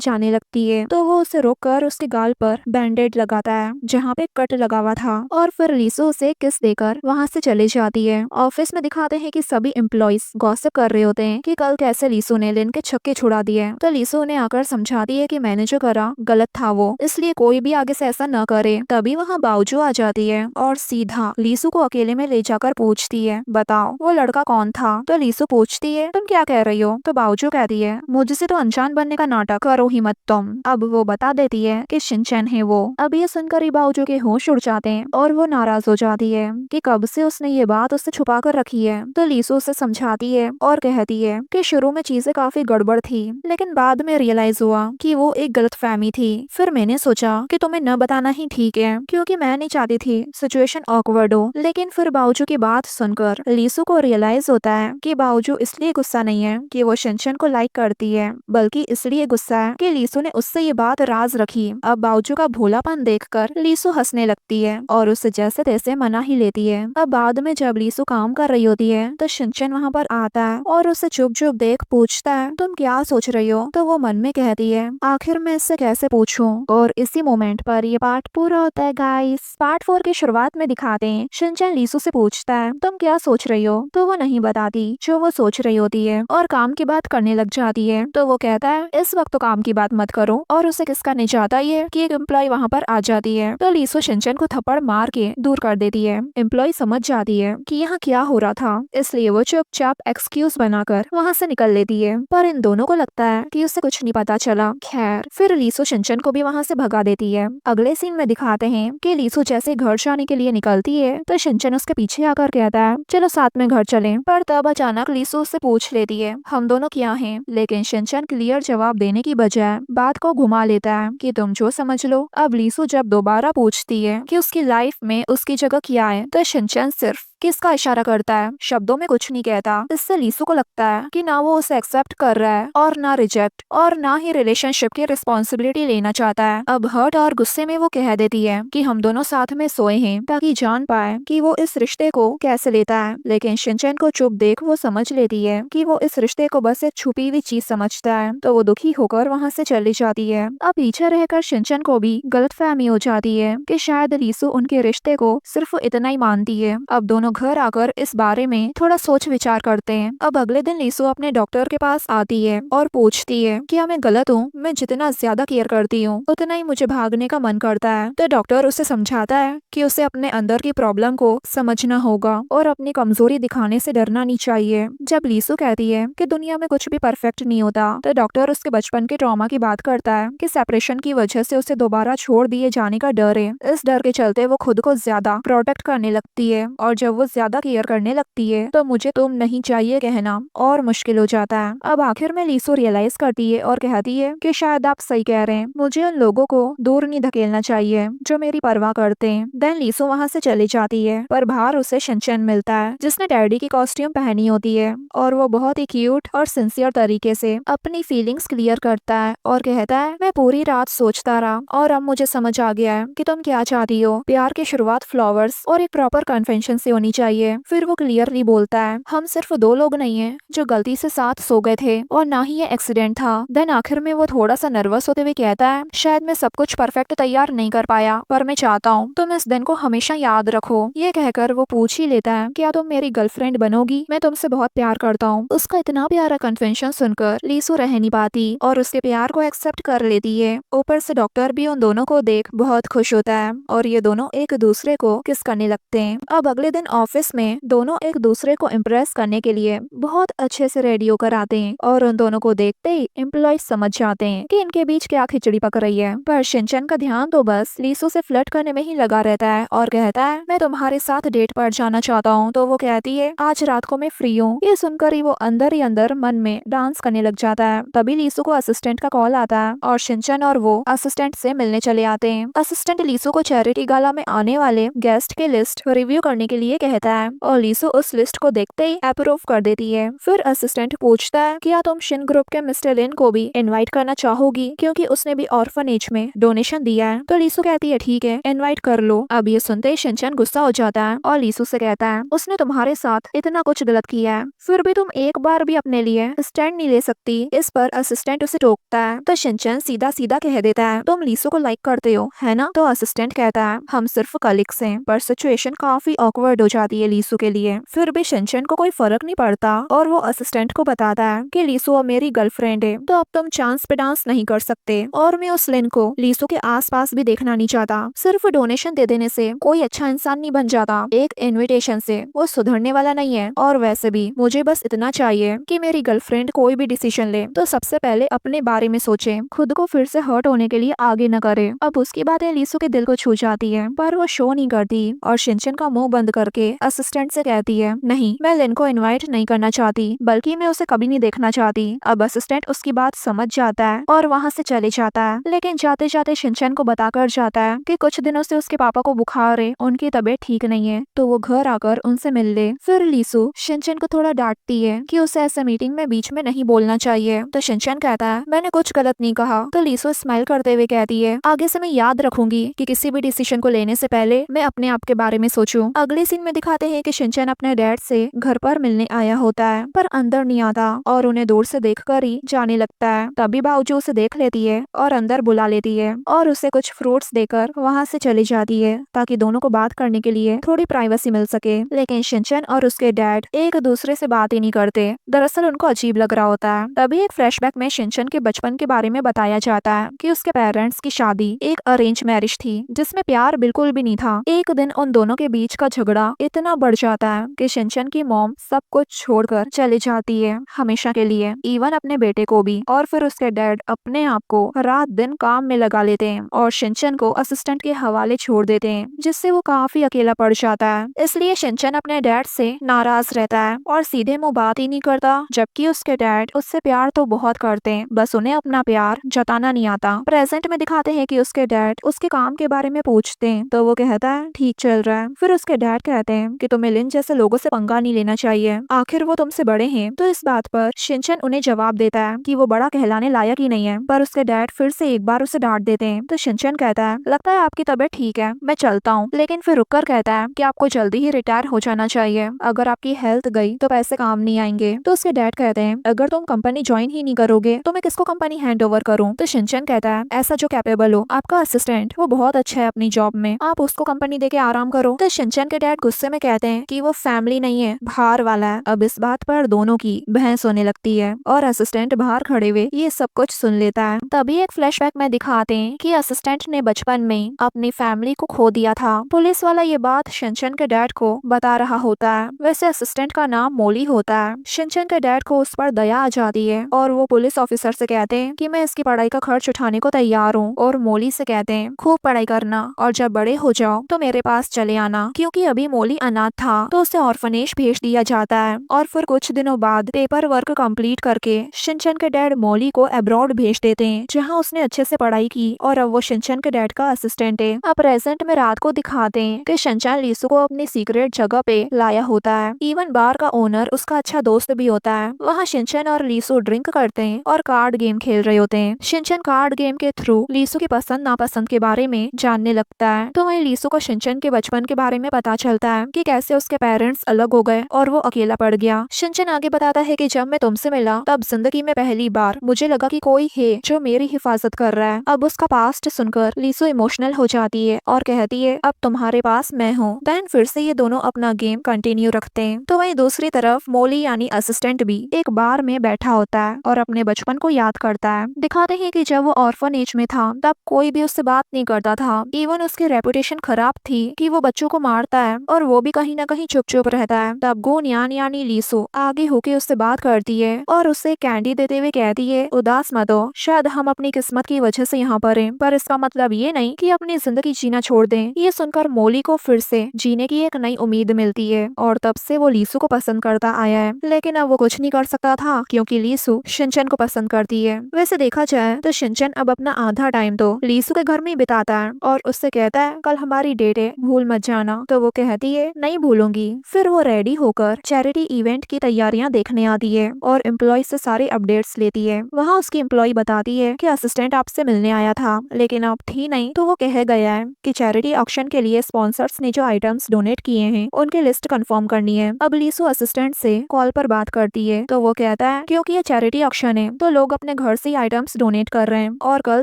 जाने लगती है। तो वो उसे रोक कर उसके गाल पर बैंडेड लगाता है जहाँ पे कट लगा हुआ था, और फिर लीसू उसे किस देकर वहाँ से चली जाती है। ऑफिस में दिखाते हैं कि सभी एम्प्लॉइज गॉसिप कर रहे होते हैं कि कल कैसे लीसू ने लिन के छक्के छुड़ा दिए। तो लीसू उन्हें आकर समझाती है कि मैंने जो करा गलत था वो, इसलिए कोई भी आगे से ऐसा न करे। तभी वहाँ बावजू आ जाती है और सीधा लीसू को अकेले में ले जाकर पूछती है बताओ वो लड़का कौन था। तो लीसू पूछती है तुम क्या कह रही हो। तो बावजू कहती है मुझसे तो अनजान बनने का नाटक करो ही मत तुम। अब वो बता देती है कि शिनचैन है वो। अब ये सुनकर ही बावजू के होश उड़ जाते हैं और वो नाराज हो जाती है कि कब से उसने ये बात उससे छुपा कर रखी है। तो लीसू उसे समझाती है और कहती है कि शुरू में चीजें काफी गड़बड़ थी, लेकिन बाद में रियलाइज हुआ कि वो एक गलतफहमी थी। फिर मैंने सोचा कि तुम्हें न बताना ही ठीक है, क्योंकि मैं नहीं चाहती थी सिचुएशन ऑकवर्ड हो। लेकिन फिर बावजू की बात सुनकर लीसू को रियलाइज होता है कि बावजू इसलिए गुस्सा नहीं है कि वो शिनचैन को लाइक करती है, बल्कि इसलिए गुस्सा है कि लीसू ने उससे ये बात राज रखी। अब बावजू का भोलापन देखकर लीसू हंसने लगती है और उसे जैसे तैसे मना ही लेती है। अब बाद में जब लीसू काम कर रही होती है तो शिनचैन वहाँ पर आता है और उसे चुप चुप देख पूछता है तुम क्या सोच रही हो। तो वो मन में कहती है आखिर मैं इससे कैसे पूछूं। और इसी मोमेंट पर ये पार्ट पूरा होता है गाइस। पार्ट 4 की शुरुआत में दिखाते हैं शिनचैन लीसू से पूछता है तुम क्या सोच रही हो, तो वो नहीं बताती जो वो सोच रही होती है और काम की बात करने लग जाती है। तो वो कहता है इस वक्त तो काम की बात मत करो, और उसे किसका नहीं चाहता ये कि एक एम्प्लॉय वहाँ पर आ जाती है। तो लीसू शिनचैन को थप्पड़ मार के दूर कर देती है। एम्प्लॉय समझ जाती है कि यहाँ क्या हो रहा था, इसलिए वो चुपचाप एक्सक्यूज बनाकर वहाँ से निकल लेती है, पर इन दोनों को लगता है कि उसे कुछ नहीं पता चला। खैर फिर लीसू शिनचैन को भी वहाँ से भगा देती है। अगले सीन में दिखाते हैं कि लीसू जैसे घर जाने के लिए निकलती है तो शिनचैन उसके पीछे आकर कहता है चलो साथ में घर चलें। पर तब अचानक लीसू उससे पूछ लेती है हम दोनों क्या हैं, लेकिन शिनचैन क्लियर जवाब देने की बजाय बात को घुमा लेता है कि तुम जो समझ लो। अब लीसू जब दोबारा पूछती है कि उसकी लाइफ में उसकी जगह क्या है, तो शिनचैन सिर्फ किसका इशारा करता है, शब्दों में कुछ नहीं कहता। इससे लीसू को लगता है कि ना वो उसे एक्सेप्ट कर रहा है और ना रिजेक्ट, और ना ही रिलेशनशिप की रिस्पॉन्सिबिलिटी लेना चाहता है। अब हर्ट और गुस्से में वो कह देती है कि हम दोनों साथ में सोए हैं ताकि जान पाए कि वो इस रिश्ते को कैसे लेता है। लेकिन शिनचैन को चुप देख वो समझ लेती है कि वो इस रिश्ते को बस एक छुपी हुई चीज समझता है। तो वो दुखी होकर वहाँ से चली जाती है। अब पीछे रहकर शिनचैन को भी गलतफहमी हो जाती है कि शायद लीसू उनके रिश्ते को सिर्फ इतना ही मानती है। अब दोनों घर आकर इस बारे में थोड़ा सोच विचार करते हैं। अब अगले दिन लीसू अपने डॉक्टर के पास आती है और पूछती है क्या मैं गलत हूँ, मैं जितना ज्यादा केयर करती हूँ उतना ही मुझे भागने का मन करता है। तो डॉक्टर उसे समझाता है कि उसे अपने अंदर की प्रॉब्लम को समझना होगा और अपनी कमजोरी दिखाने से डरना नहीं चाहिए। जब लीसू कहती है कि दुनिया में कुछ भी परफेक्ट नहीं होता, तो डॉक्टर उसके बचपन के ट्रॉमा की बात करता है कि सेपरेशन की वजह से उसे दोबारा छोड़ दिए जाने का डर है। इस डर के चलते वो खुद को ज्यादा प्रोटेक्ट करने लगती है, और जब वो ज्यादा केयर करने लगती है तो मुझे तुम नहीं चाहिए कहना और मुश्किल हो जाता है। अब आखिर में लीसू रियलाइज करती है और कहती है कि शायद आप सही कह रहे हैं, मुझे उन लोगों को दूर नहीं धकेलना चाहिए जो मेरी परवाह करते हैं। देन लीसू वहाँ से चली जाती है, पर बाहर उसे शिनचैन मिलता है जिसने डैडी की कॉस्ट्यूम पहनी होती है, और वो बहुत ही क्यूट और सिंसियर तरीके से अपनी फीलिंग्स क्लियर करता है और कहता है मैं पूरी रात सोचता रहा और अब मुझे समझ आ गया है कि तुम क्या चाहती हो। प्यार की शुरुआत फ्लावर्स और एक प्रॉपर कन्वेंशन से होनी चाहिए। फिर वो क्लियरली बोलता है हम सिर्फ दो लोग नहीं है जो गलती से साथ सो गए थे, और ना ही ये एक्सीडेंट था। देन आखिर में वो थोड़ा सा नर्वस होते हुए कहता है शायद मैं सब कुछ परफेक्ट तैयार नहीं कर पाया, पर मैं चाहता हूँ तुम इस दिन को हमेशा याद रखो। ये कहकर वो पूछ ही लेता है क्या तुम मेरी गर्लफ्रेंड बनोगी, मैं तुमसे बहुत प्यार करता हूँ। उसका इतना प्यारा कन्फेशन सुनकर लीसू रह नहीं पाती और उसके प्यार को एक्सेप्ट कर लेती है। ऊपर से डॉक्टर भी उन दोनों को देख बहुत खुश होता है और ये दोनों एक दूसरे को किस करने लगते हैं। अब अगले दिन ऑफिस में दोनों एक दूसरे को इम्प्रेस करने के लिए बहुत अच्छे से रेडी होकर आते हैं और उन दोनों को देखते ही एम्प्लॉयज समझ जाते हैं कि इनके बीच क्या खिचड़ी पक रही है। पर शिनचैन का ध्यान तो बस लीसू से फ्लर्ट करने में ही लगा रहता है और कहता है मैं तुम्हारे साथ डेट पर जाना चाहता हूँ। तो वो कहती है आज रात को मैं फ्री हूँ। ये सुनकर ही वो अंदर ही अंदर मन में डांस करने लग जाता है। तभी लीसू को असिस्टेंट का कॉल आता है और शिनचैन और वो असिस्टेंट से मिलने चले आते हैं। असिस्टेंट लीसू को चैरिटी गाला में आने वाले गेस्ट की लिस्ट रिव्यू करने के लिए कहता है और लीसू उस लिस्ट को देखते ही अप्रूव कर देती है। फिर असिस्टेंट पूछता है क्या तुम शिन ग्रुप के मिस्टर लिन को भी इनवाइट करना चाहोगी क्योंकि उसने भी ऑर्फनेज में डोनेशन दिया है। तो लीसू कहती है ठीक है इनवाइट कर लो। अब ये सुनते ही शिनचैन गुस्सा हो जाता है और लीसू से कहता है उसने तुम्हारे साथ इतना कुछ गलत किया है फिर भी तुम एक बार भी अपने लिए स्टैंड नहीं ले सकती। इस पर असिस्टेंट उसे टोकता है तो शिनचैन सीधा सीधा कह देता है तुम लीसू को लाइक करते हो है ना। तो असिस्टेंट कहता है हम सिर्फ कलीग्स हैं। पर सिचुएशन काफी ऑकवर्ड हो जाती है लीसू के लिए। फिर भी शिनचैन को कोई फर्क नहीं पड़ता और वो असिस्टेंट को बताता है कि लीसू अब मेरी गर्लफ्रेंड है तो अब तुम चांस पे डांस नहीं कर सकते और मैं उस लिन को लीसू के आसपास भी देखना नहीं चाहता। सिर्फ डोनेशन दे देने से कोई अच्छा इंसान नहीं बन जाता। एक इनविटेशन से वो सुधरने वाला नहीं है और वैसे भी मुझे बस इतना चाहिए कि मेरी गर्लफ्रेंड कोई भी डिसीजन ले तो सबसे पहले अपने बारे में सोचे खुद को फिर से हर्ट होने के लिए आगे न करे। अब उसकी बातें लीसू के दिल को छू जाती है पर वो शो नहीं करती और शिनचैन का मुंह बंद करके असिस्टेंट से कहती है नहीं मैं लिन को इनवाइट नहीं करना चाहती बल्कि मैं उसे कभी नहीं देखना चाहती। अब असिस्टेंट उसकी बात समझ जाता है और वहाँ से चले जाता है लेकिन जाते जाते शिनचैन को बताकर जाता है कि कुछ दिनों से उसके पापा को बुखार है उनकी तबीयत ठीक नहीं है तो वो घर आकर उनसे मिल ले। फिर लीसू शिनचैन को थोड़ा डांटती है कि उसे ऐसे मीटिंग में बीच में नहीं बोलना चाहिए। तो शिनचैन कहता है मैंने कुछ गलत नहीं कहा। तो लीसू स्माइल करते हुए कहती है आगे से मैं याद रखूंगी कि किसी भी डिसीजन को लेने से पहले मैं अपने आप के बारे में सोचूं। अगले सीन में दिखाते हैं कि शिनचैन अपने डैड से घर पर मिलने आया होता है पर अंदर नहीं आता और उन्हें दूर से देखकर ही जाने लगता है। तभी बावजूद उसे देख लेती है और अंदर बुला लेती है और उसे कुछ फ्रूट्स देकर वहाँ से चली जाती है ताकि दोनों को बात करने के लिए थोड़ी प्राइवेसी मिल सके। लेकिन शिनचैन और उसके डैड एक दूसरे से बात ही नहीं करते। दरअसल उनको अजीब लग रहा होता है। तभी एक फ्लैशबैक में शिनचैन के बचपन के बारे में बताया जाता है कि उसके पेरेंट्स की शादी एक अरेंज मैरिज थी जिसमें प्यार बिल्कुल भी नहीं था। एक दिन उन दोनों के बीच का झगड़ा इतना बढ़ जाता है कि शिनचैन की मॉम सब कुछ छोड़कर चली जाती है हमेशा के लिए, इवन अपने बेटे को भी। और फिर उसके डैड अपने आप को रात दिन काम में लगा लेते हैं और शिनचैन को असिस्टेंट के हवाले छोड़ देते हैं जिससे वो काफी अकेला पड़ जाता है। इसलिए शिनचैन अपने डैड से नाराज रहता है और सीधे मुंह बात ही नहीं करता जबकि उसके डैड उससे प्यार तो बहुत करते हैं बस उन्हें अपना प्यार जताना नहीं आता। प्रेजेंट में दिखाते हैं कि उसके डैड उसके काम के बारे में पूछते हैं तो वो कहता है ठीक चल रहा है। फिर उसके डैड कहते हैं कि तुम्हें लिन जैसे लोगों से पंगा नहीं लेना चाहिए आखिर वो तुमसे बड़े हैं। तो इस बात पर शिनचैन उन्हें जवाब देता है कि वो बड़ा कहलाने लायक ही नहीं है। पर उसके डैड फिर से एक बार उसे डांट देते हैं तो शिनचैन कहता है लगता है आपकी तबीयत ठीक है मैं चलता हूँ। लेकिन फिर रुककर कहता है कि आपको जल्दी ही रिटायर हो जाना चाहिए अगर आपकी हेल्थ गई तो पैसे काम नहीं आएंगे। तो उसके डैड कहते हैं अगर तुम कंपनी ज्वाइन ही नहीं करोगे तो मैं किसको कंपनी हैंड ओवर करूँ। तो शिनचैन कहता है ऐसा जो कैपेबल हो आपका असिस्टेंट वो बहुत अच्छा है अपनी जॉब में आप उसको कंपनी देके आराम करो। तो शिनचैन के डैड गुस्से में कहते हैं कि वो फैमिली नहीं है बाहर वाला है। अब इस बात पर दोनों की बहस होने लगती है और असिस्टेंट बाहर खड़े हुए ये सब कुछ सुन लेता है। तभी एक फ्लैशबैक में दिखाते हैं कि असिस्टेंट ने बचपन में अपनी फैमिली को खो दिया था। पुलिस वाला ये बात शिनचैन के डैड को बता रहा होता है। वैसे असिस्टेंट का नाम मोली होता है। शिनचैन के डैड को उस पर दया आ जाती है और वो पुलिस ऑफिसर से कहते हैं कि मैं इसकी पढ़ाई का खर्च उठाने को तैयार हूँ और मोली से कहते हैं खूब पढ़ाई करना और जब बड़े हो जाओ तो मेरे पास चले आना। क्योंकि अभी मोली अनाथ था तो उसे ऑर्फनेज भेज दिया जाता है और फिर कुछ दिनों बाद पेपर वर्क कंप्लीट करके शिनचैन के डैड मोली को अब्रॉड भेज देते हैं जहाँ उसने अच्छे से पढ़ाई की और अब वो शिनचैन के डैड का असिस्टेंट है। अब प्रेजेंट में रात को दिखाते हैं कि शिनचैन लीसू को अपनी सीक्रेट जगह पे लाया होता है। इवन बार का ओनर उसका अच्छा दोस्त भी होता है। वहाँ शिनचैन और लीसू ड्रिंक करते हैं और कार्ड गेम खेल रहे होते हैं। शिनचैन कार्ड गेम के थ्रू लीसू की पसंद नापसंद के बारे में जानने लगता है। तो वहीं लीसू को शिनचैन के बचपन के बारे में पता चलता है कि कैसे उसके पेरेंट्स अलग हो गए और वो अकेला पड़ गया। शिनचैन आगे बताता है कि जब मैं तुमसे मिला तब जिंदगी में पहली बार मुझे लगा कि कोई है जो मेरी हिफाजत कर रहा है। अब उसका पास्ट सुनकर लीसू इमोशनल हो जाती है और कहती है अब तुम्हारे पास मैं हूँ। देन फिर से ये दोनों अपना गेम कंटिन्यू रखते हैं। तो वहीं दूसरी तरफ मोली यानी असिस्टेंट भी एक बार में बैठा होता है और अपने बचपन को याद करता है। दिखाते हैं कि जब वो ऑर्फनेज में था तब कोई भी उससे बात नहीं करता था। इवन उसकी रेपुटेशन खराब थी कि वो बच्चों को मारता है और और वो भी कहीं ना कहीं चुप चुप रहता है। तब गोन यानी लीसू आगे होके उससे बात करती है और उसे कैंडी देते हुए कहती है, उदास मत हो, शायद हम अपनी किस्मत की वजह से यहाँ पर हैं, पर इसका मतलब ये नहीं कि अपनी जिंदगी जीना छोड़ दें। ये सुनकर मोली को फिर से जीने की एक नई उम्मीद मिलती है और तब से वो लीसू को पसंद करता आया है। लेकिन अब वो कुछ नहीं कर सकता था क्योंकि लीसू शिनचैन को पसंद करती है। वैसे देखा जाए तो शिनचैन अब अपना आधा टाइम तो लीसू के घर में ही बिताता है और उससे कहता है, कल हमारी डेट है, भूल मत जाना। तो वो कहती है, नहीं भूलूंगी। फिर वो रेडी होकर चैरिटी इवेंट की तैयारियां देखने आती है और एम्प्लॉय से सारे अपडेट्स लेती है। वहाँ उसकी एम्प्लॉय बताती है कि असिस्टेंट आपसे मिलने आया था लेकिन अब थी नहीं, तो वो कह गया है कि चैरिटी ऑक्शन के लिए स्पॉन्सर्स ने जो आइटम्स डोनेट किए हैं उनकी लिस्ट कंफर्म करनी है। अब लीसू असिस्टेंट से कॉल पर बात करती है तो वो कहता है, क्योंकि ये चैरिटी ऑक्शन है तो लोग अपने घर से आइटम्स डोनेट कर रहे हैं और कल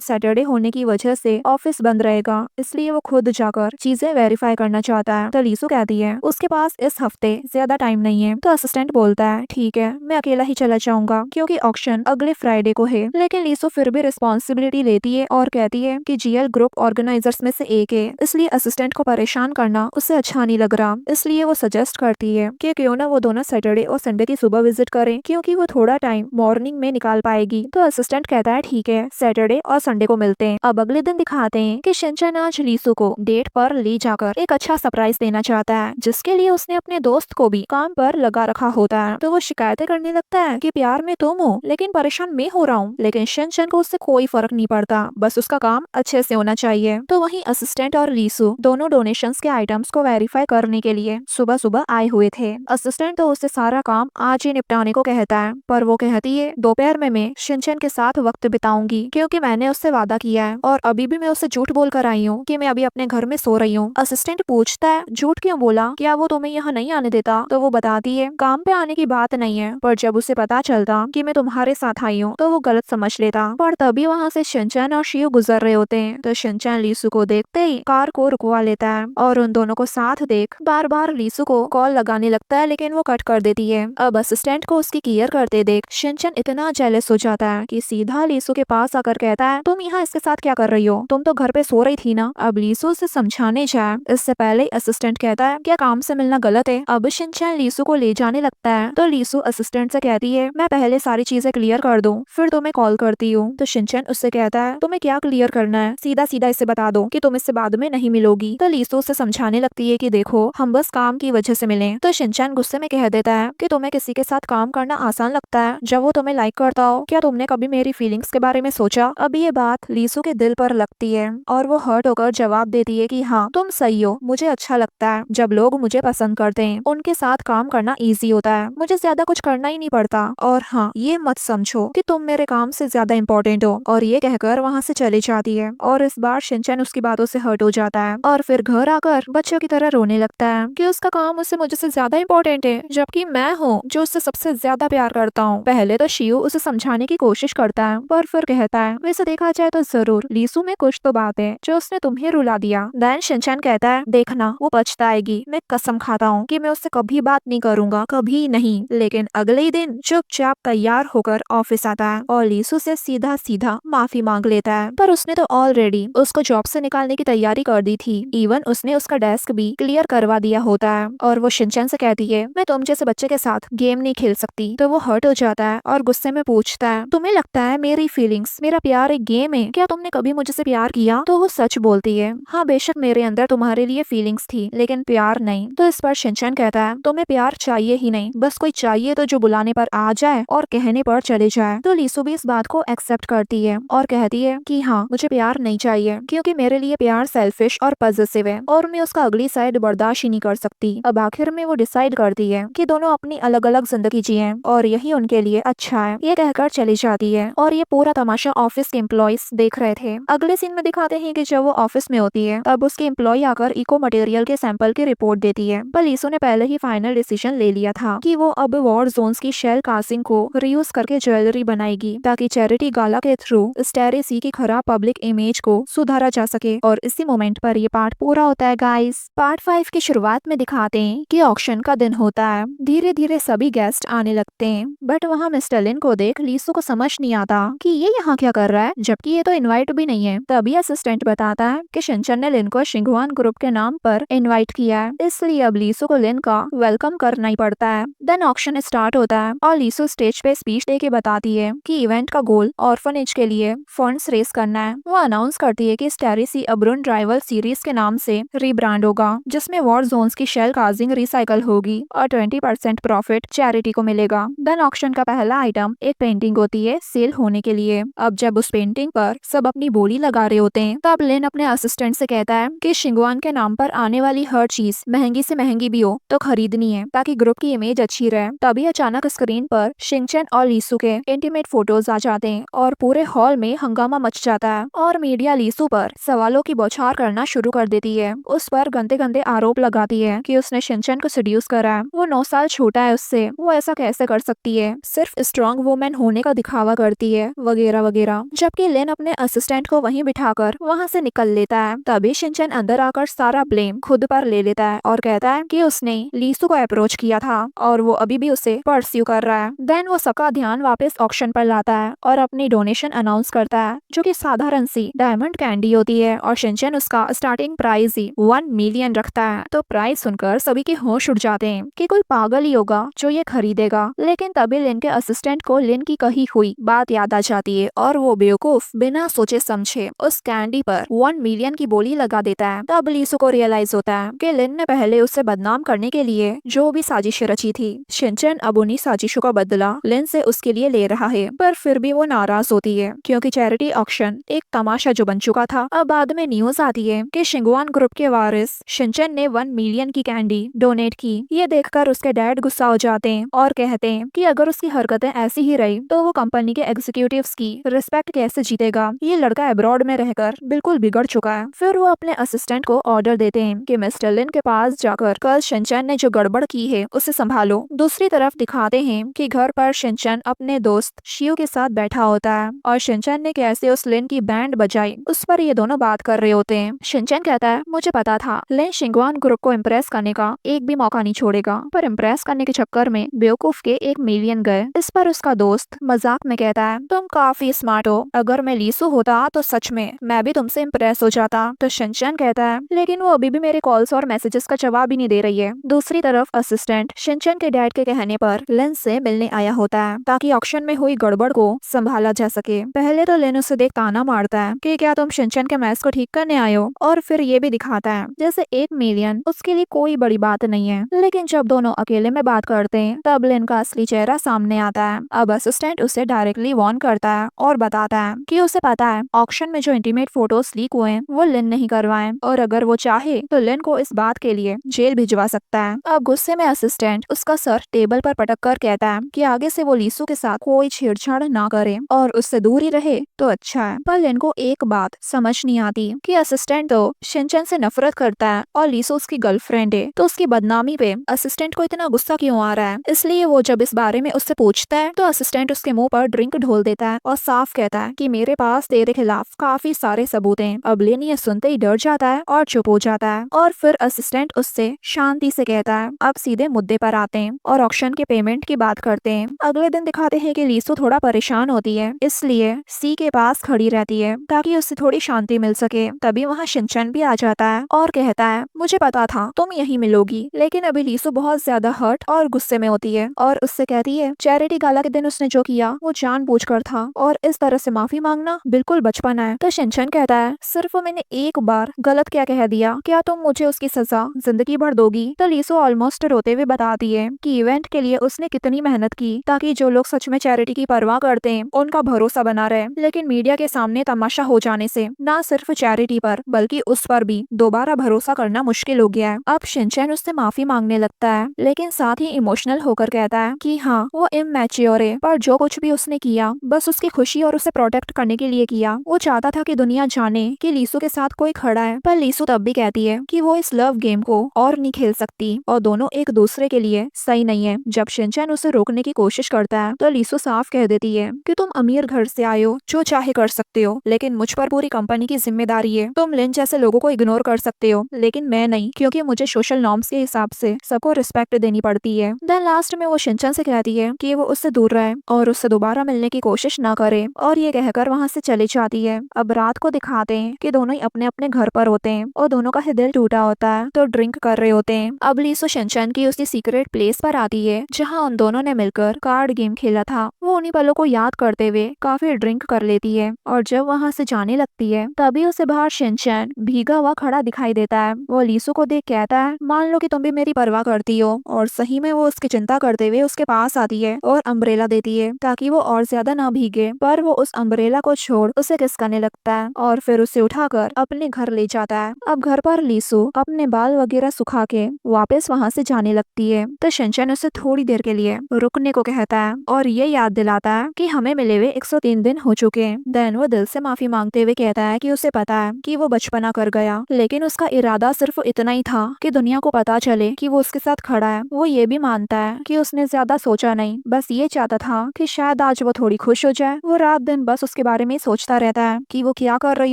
सैटरडे होने की वजह से ऑफिस बंद रहेगा, इसलिए वो खुद जाकर चीजें वेरीफाई करना चाहता है। तो लीसू कहती है उसके पास इस हफ्ते ज्यादा टाइम नहीं है। तो असिस्टेंट बोलता है, ठीक है, मैं अकेला ही चला जाऊंगा क्योंकि ऑक्शन अगले फ्राइडे को है। लेकिन लीसू फिर भी रिस्पॉन्सिबिलिटी लेती है और कहती है कि जीएल ग्रुप ऑर्गेनाइजर्स में से एक है, इसलिए असिस्टेंट को परेशान करना उसे अच्छा नहीं लग रहा। इसलिए वो सजेस्ट करती है कि क्यों ना वो दोनों सैटरडे और संडे की सुबह विजिट करें क्योंकि वो थोड़ा टाइम मॉर्निंग में निकाल पाएगी। तो असिस्टेंट कहता है, ठीक है, सैटरडे और संडे को मिलते हैं। अब अगले दिन दिखाते हैं कि शिनचैन आज लीसू को डेट पर ले जाकर एक अच्छा सरप्राइज देना चाहता है जिसके लिए उसने अपने दोस्त को भी काम पर लगा रखा होता है। तो वो शिकायतें करने लगता है कि प्यार में तुम हो लेकिन परेशान मैं हो रहा हूँ। लेकिन शिनचैन को उससे कोई फर्क नहीं पड़ता, बस उसका काम अच्छे से होना चाहिए। तो वहीं असिस्टेंट और लीसू दोनों डोनेशंस के आइटम्स को वेरीफाई करने के लिए सुबह सुबह आए हुए थे। असिस्टेंट तो उससे सारा काम आज ही निपटाने को कहता है पर वो कहती है, दोपहर में मैं शिनचैन के साथ वक्त बिताऊंगी क्योंकि मैंने उससे वादा किया है और अभी भी मैं उससे झूठ बोल कर आई हूँ कि मैं अभी अपने घर में सो रही हूँ। असिस्टेंट पूछता है, झूठ क्यों बोला, क्या वो तुम्हें यहाँ नहीं आने देता? तो वो बताती है, काम पे आने की बात नहीं है, पर जब उसे पता चलता कि मैं तुम्हारे साथ आई हूँ तो वो गलत समझ लेता। पर तभी वहाँ से शिनचैन और शियो गुजर रहे होते हैं। तो शिनचैन लीसू को देखते ही कार को रुकवा लेता है और उन दोनों को साथ देख बार बार लीसू को कॉल लगाने लगता है लेकिन वो कट कर देती है। अब असिस्टेंट को उसकी केयर करते देख शिनचैन इतना जेलस हो जाता है कि सीधा लीसू के पास आकर कहता है, तुम यहाँ इसके साथ क्या कर रही हो, तुम तो घर पे सो रही थी ना। अब लीसू उसे समझाने जाए इससे पहले असिस्टेंट कहता है, क्या काम से मिलना गलत है? अब शिनचैन लीसू को ले जाने लगता है तो लीसू असिस्टेंट से कहती है, मैं पहले सारी चीजें क्लियर कर दूं फिर तुम्हें कॉल करती हूँ। तो शिनचैन उससे कहता है, तुम्हें क्या क्लियर करना है, सीधा सीधा इसे बता दो कि तुम इससे बाद में नहीं मिलोगी। तो लीसू उसे समझाने लगती है कि देखो, हम बस काम की वजह से मिले। तो शिनचैन गुस्से में कह देता है कि तुम्हें किसी के साथ काम करना आसान लगता है जब वो तुम्हें लाइक करता हो, क्या तुमने कभी मेरी फीलिंग्स के बारे में सोचा? अब ये बात लीसू के दिल पर लगती है और वो हर्ट होकर जवाब देती है कि हाँ, तुम सही हो, मुझे अच्छा लगता है जब लोग मुझे पसंद करते हैं, उनके साथ काम करना इजी होता है, मुझे ज्यादा कुछ करना ही नहीं पड़ता। और हाँ, ये मत समझो कि तुम मेरे काम से ज्यादा इम्पोर्टेंट हो। और ये कहकर वहाँ से चली जाती है और इस बार शिनचैन उसकी बातों से हर्ट हो जाता है और फिर घर आकर बच्चों की तरह रोने लगता है कि उसका काम उससे मुझसे ज्यादा इम्पोर्टेंट है जबकि मैं हूँ जो उससे सबसे ज्यादा प्यार करता हूँ। पहले तो शियो उसे समझाने की कोशिश करता है पर फिर कहता है, वैसे देखा जाए तो जरूर लीसू में कुछ तो बात है जो उसने तुम्हें रुला दिया। देन शिनचैन कहता है, देखना वो पछताएगी, मैं कसम खाता हूँ कि मैं उससे कभी बात नहीं करूंगा, कभी नहीं। लेकिन अगले ही दिन चुपचाप तैयार होकर ऑफिस आता है और लीसू से सीधा सीधा माफी मांग लेता है। पर उसने तो ऑलरेडी उसको जॉब से निकालने की तैयारी कर दी थी, इवन उसने उसका डेस्क भी क्लियर करवा दिया होता है। और वो शिनचैन से कहती है, मैं तुम जैसे बच्चे के साथ गेम नहीं खेल सकती। तो वो हर्ट हो जाता है और गुस्से में पूछता है, तुम्हें लगता है मेरी फीलिंग्स, मेरा प्यार एक गेम है? क्या तुमने कभी मुझसे प्यार किया? तो वो सच बोलती है, हाँ बेशक मेरे अंदर तुम्हारे लिए फीलिंग्स थी लेकिन प्यार नहीं। तो इस पर शिनचैन कहता है, तुम्हें प्यार चाहिए ही नहीं, बस कोई चाहिए तो जो बुलाने पर आ जाए और कहने पर चले जाए। तो लीसू भी इस बात को एक्सेप्ट करती है और कहती है कि हाँ, मुझे प्यार नहीं चाहिए क्योंकि मेरे लिए प्यार सेल्फिश और पॉसेसिव है और मैं उसका अगली साइड बर्दाश्त ही नहीं कर सकती। अब आखिर में वो डिसाइड करती है कि दोनों अपनी अलग अलग जिंदगी जिए और यही उनके लिए अच्छा है। ये कहकर चली जाती है और ये पूरा तमाशा ऑफिस के एम्प्लॉयज देख रहे थे। अगले सीन में दिखाते हैं कि जब वो ऑफिस में होती है तब उसके एम्प्लॉय आकर इको मटेरियल के सैंपल की रिपोर्ट देती है। पर लीसू ने पहले ही फाइनल डिसीजन ले लिया था कि वो अब वॉर जोन्स की शेल कास्टिंग को रीयूज करके ज्वेलरी बनाएगी ताकि चैरिटी गाला के थ्रू स्टेरे सी की खराब पब्लिक इमेज को सुधारा जा सके। और इसी मोमेंट पर ये पार्ट पूरा होता है गाइस। पार्ट 5 की शुरुआत में दिखाते हैं कि ऑक्शन का दिन होता है, धीरे धीरे सभी गेस्ट आने लगते हैं बट वहाँ मिस्टर लिन को देख लीसू को समझ नहीं आता कि ये यहाँ क्या कर रहा है जबकि ये तो इनवाइट भी नहीं है। तभी असिस्टेंट बताता है कि शिनचैन ने लिन को शिंगवान ग्रुप के नाम पर इनवाइट किया किया है, इसलिए अब लीसू को लिन का वेलकम करना ही पड़ता है। देन ऑक्शन स्टार्ट होता है और लीसू स्टेज पे स्पीच दे के बताती है कि इवेंट का गोल ऑर्फनेज के लिए फंड्स रेस करना है। वो अनाउंस करती है कि स्टेरिसी अब्रुन ड्राइवर सीरीज के नाम से रीब्रांड होगा, जिसमें वॉर जोन्स की शेल काजिंग रिसाइकल होगी और 20% प्रॉफिट चैरिटी को मिलेगा। देन ऑक्शन का पहला आइटम एक पेंटिंग होती है सेल होने के लिए। अब जब उस पेंटिंग पर सब अपनी बोली लगा रहे होते हैं, तब लिन अपने असिस्टेंट से कहता है कि शिंगवान के नाम पर आने वाली हर चीज महंगी से महंगी भी हो तो खरीदनी है ताकि ग्रुप की इमेज अच्छी रहे। तभी अचानक स्क्रीन पर शिंगचेन और लीसू के इंटीमेट फोटोज आ जाते हैं और पूरे हॉल में हंगामा मच जाता है और मीडिया लीसू पर सवालों की बौछार करना शुरू कर देती है। उस पर गंदे गंदे आरोप लगाती है कि उसने शिंगचेन को सेड्यूस करा है, वो 9 साल छोटा है उससे, वो ऐसा कैसे कर सकती है, सिर्फ स्ट्रॉन्ग वुमेन होने का दिखावा करती है, वगैरह वगैरह। जबकि लिन अपने असिस्टेंट को वहीं बिठाकर वहाँ से निकल लेता है। तभी शिंगचेन अंदर आकर सारा ब्लेम खुद पर ले लेता है और कहता है कि उसने लीसू को अप्रोच किया था और वो अभी भी उसे परस्यू कर रहा है। देन वो सबका ध्यान वापस ऑक्शन पर लाता है और अपनी डोनेशन अनाउंस करता है, जो कि साधारण सी डायमंड कैंडी होती है और शिंगचेन उसका स्टार्टिंग प्राइस ही 1 मिलियन रखता है। तो प्राइस सुनकर सभी के होश उड़ जाते हैं कि कोई पागल ही होगा जो ये खरीदेगा। लेकिन तभी लिन के असिस्टेंट को लिन की कही हुई बात याद आ जाती है और वो बेवकूफ बिना सोचे समझे उस कैंडी पर 1 मिलियन की बोली लगा देता है। तब लीसू को रियलाइज होता है कि लिन ने पहले उसे बदनाम करने के लिए जो भी साजिश रची थी, शिनचैन अब उन्हीं साजिशों का बदला लिन से उसके लिए ले रहा है। पर फिर भी वो नाराज होती है क्योंकि चैरिटी ऑक्शन एक तमाशा जो बन चुका था। अब बाद में न्यूज आती है कि शिंगवान ग्रुप के वारिस शिनचैन ने 1 मिलियन की कैंडी डोनेट की। ये देखकर उसके डैड गुस्सा हो जाते हैं और कहते हैं कि अगर उसकी हरकतें ऐसी ही रही तो वो कंपनी के एग्जीक्यूटिव्स की रिस्पेक्ट कैसे जीतेगा। ये लड़का अब्रॉड में रहकर बिल्कुल बिगड़ चुका है। फिर वो अपने असिस्टेंट को ऑर्डर देते हैं कि मिस्टर लिन के पास जाकर कल शिनचैन ने जो गड़बड़ की है उसे संभालो। दूसरी तरफ दिखाते हैं कि घर पर शिनचैन अपने दोस्त शियो के साथ बैठा होता है और शिनचैन ने कैसे उस लिन की बैंड बजाई उस पर ये दोनों बात कर रहे होते हैं। शिनचैन कहता है, मुझे पता था लिन शिंगवान ग्रुप को इम्प्रेस करने का एक भी मौका नहीं छोड़ेगा, पर इम्प्रेस करने के चक्कर में बेवकूफ के 1 मिलियन गए। इस पर उसका दोस्त मजाक में कहता है, तुम काफी स्मार्ट हो, अगर मैं लीसू होता तो सच में मैं भी तुमसे इम्प्रेस हो जाता। तो शिनचैन कहता है, लेकिन वो अभी भी मेरे कॉल्स और मैसेजेस का जवाब ही नहीं दे रही है। दूसरी तरफ असिस्टेंट शिनचैन के डैड के कहने पर लिन से मिलने आया होता है ताकि ऑक्शन में हुई गड़बड़ को संभाला जा सके। पहले तो लिन उसे देख ताना मारता है कि क्या तुम शिनचैन के मैच को ठीक करने आए हो, और फिर ये भी दिखाता है जैसे 1 मिलियन उसके लिए कोई बड़ी बात नहीं है। लेकिन जब दोनों अकेले में बात करते हैं तब लिन का असली चेहरा सामने आता है। अब असिस्टेंट उसे डायरेक्टली वार्न करता है और बताता है कि उसे पता है ऑक्शन में जो इंटीमेट फोटोज लीक हुए हैं वो लिन नहीं करवाए, और अगर वो चाहे तो लिन को इस बात के लिए जेल भिजवा सकता है। अब गुस्से में असिस्टेंट उसका सर टेबल पर पटक कर कहता है कि आगे से वो लीसू के साथ कोई छेड़छाड़ ना करे और उससे दूर ही रहे तो अच्छा है। पर लिन को एक बात समझ नहीं आती कि असिस्टेंट तो शिनचैन से नफरत करता है और लीसू उसकी गर्लफ्रेंड है, तो उसकी बदनामी पे असिस्टेंट को इतना गुस्सा क्यों आ रहा है। इसलिए वो जब इस बारे में उससे पूछता है तो असिस्टेंट उसके मुंह पर ड्रिंक ढोल देता है और साफ कहता है कि मेरे पास तेरे खिलाफ काफी सारे सबूत हैं। अब लिन ये सुनते ही डर जाता है और चुप हो जाता है और फिर असिस्टेंट उससे शांति से कहता है। अब सीधे मुद्दे पर आते हैं और ऑक्शन के पेमेंट की बात करते हैं। अगले दिन दिखाते हैं कि लीसू थोड़ा परेशान होती है, इसलिए सी के पास खड़ी रहती है ताकि उससे थोड़ी शांति मिल सके। तभी वहाँ शिनचैन भी आ जाता है और कहता है, मुझे पता था तुम यहीं मिलोगी। लेकिन अभी लीसू बहुत ज्यादा हर्ट और गुस्से में होती है और उससे कहती है चैरिटी गाला के दिन उसने जो किया वो जानबूझकर था और इस तरह से माफी मांगना बिल्कुल बचपन है। तो शिनचैन कहता है, सिर्फ मैंने एक बार गलत क्या कह दिया, क्या तुम मुझे उसकी सजा जिंदगी भर दोगी। तो लीसू ऑलमोस्ट रोते हुए बताती है कि इवेंट के लिए उसने कितनी मेहनत की ताकि जो लोग सच में चैरिटी की परवाह करते हैं उनका भरोसा बना रहे, लेकिन मीडिया के सामने तमाशा हो जाने से न सिर्फ चैरिटी पर बल्कि उस पर भी दोबारा भरोसा करना मुश्किल हो गया है। अब शिनचैन उससे माफी मांगने लगता है, लेकिन साथ ही इमोशनल होकर कहता है कि हाँ वो इमैच्योर है, पर जो कुछ भी उसने किया बस उसकी खुशी और उसे प्रोटेक्ट करने के लिए किया। वो चाहता था कि दुनिया जाने कि लीसू के साथ कोई खड़ा है। पर लीसू तब भी कहती है कि वो इस लव गेम को और नहीं खेल सकती और दोनों एक दूसरे के लिए सही नहीं है। जब शिनचैन उसे रोकने की कोशिश करता है तो लीसू साफ कह देती है कि तुम अमीर घर से आए हो, जो चाहे कर सकते हो, लेकिन मुझ पर पूरी कंपनी की जिम्मेदारी है। तुम लिन जैसे लोगों को इग्नोर कर सकते हो, लेकिन मैं नहीं, क्योंकि मुझे सोशल नॉर्म्स के हिसाब से सबको रिस्पेक्ट देनी पड़ती है। देन लास्ट में वो शिनचैन से कहती है कि वो उससे दूर रहे और उससे दोबारा मिलने की कोशिश न करे, और ये कहकर वहाँ से चली जाती है। अब रात को दिखाते हैं कि दोनों ही अपने अपने घर पर होते हैं और दोनों का ही दिल टूटा होता है तो ड्रिंक कर रहे होते हैं। अब लीसो शिनचैन की उसी सीक्रेट प्लेस पर आती है जहाँ उन दोनों ने मिलकर कार्ड गेम खेला था। वो उन्हीं पलों को याद करते हुए काफी ड्रिंक कर लेती है और जब वहाँ से जाने लगती है तभी उसे बाहर शिनचैन भीगा हुआ खड़ा दिखाई देता है। वो लीसो को देख कहता है, मान लो कि तुम भी मेरी परवाह करती हो, और सही में वो उसकी चिंता करते हुए उसके पास आती है और अम्ब्रेला देती है ताकि वो और ज्यादा ना भीगे। पर वो उस अम्ब्रेला को छोड़ उसे किस करने लगता है और फिर उसे उठाकर अपने घर ले जाता है। अब घर पर लीसो अपने बाल वगैरह सुखा के वापस वहाँ से जाने लगती है तो शिनचैन उसे थोड़ी देर के लिए रुकने को कहता है और ये याद दिलाता है कि हमें मिले हुए 103 दिन हो चुके हैं। देन वो दिल से माफी मांगते हुए कहता है कि उसे पता है कि वो बचपना कर गया, लेकिन उसका इरादा सिर्फ इतना ही था कि दुनिया को पता चले कि वो उसके साथ खड़ा है। वो ये भी मानता है कि उसने ज्यादा सोचा नहीं, बस ये चाहता था कि शायद आज वो थोड़ी खुश हो जाए। वो रात दिन बस उसके बारे में सोचता रहता है कि वो क्या कर रही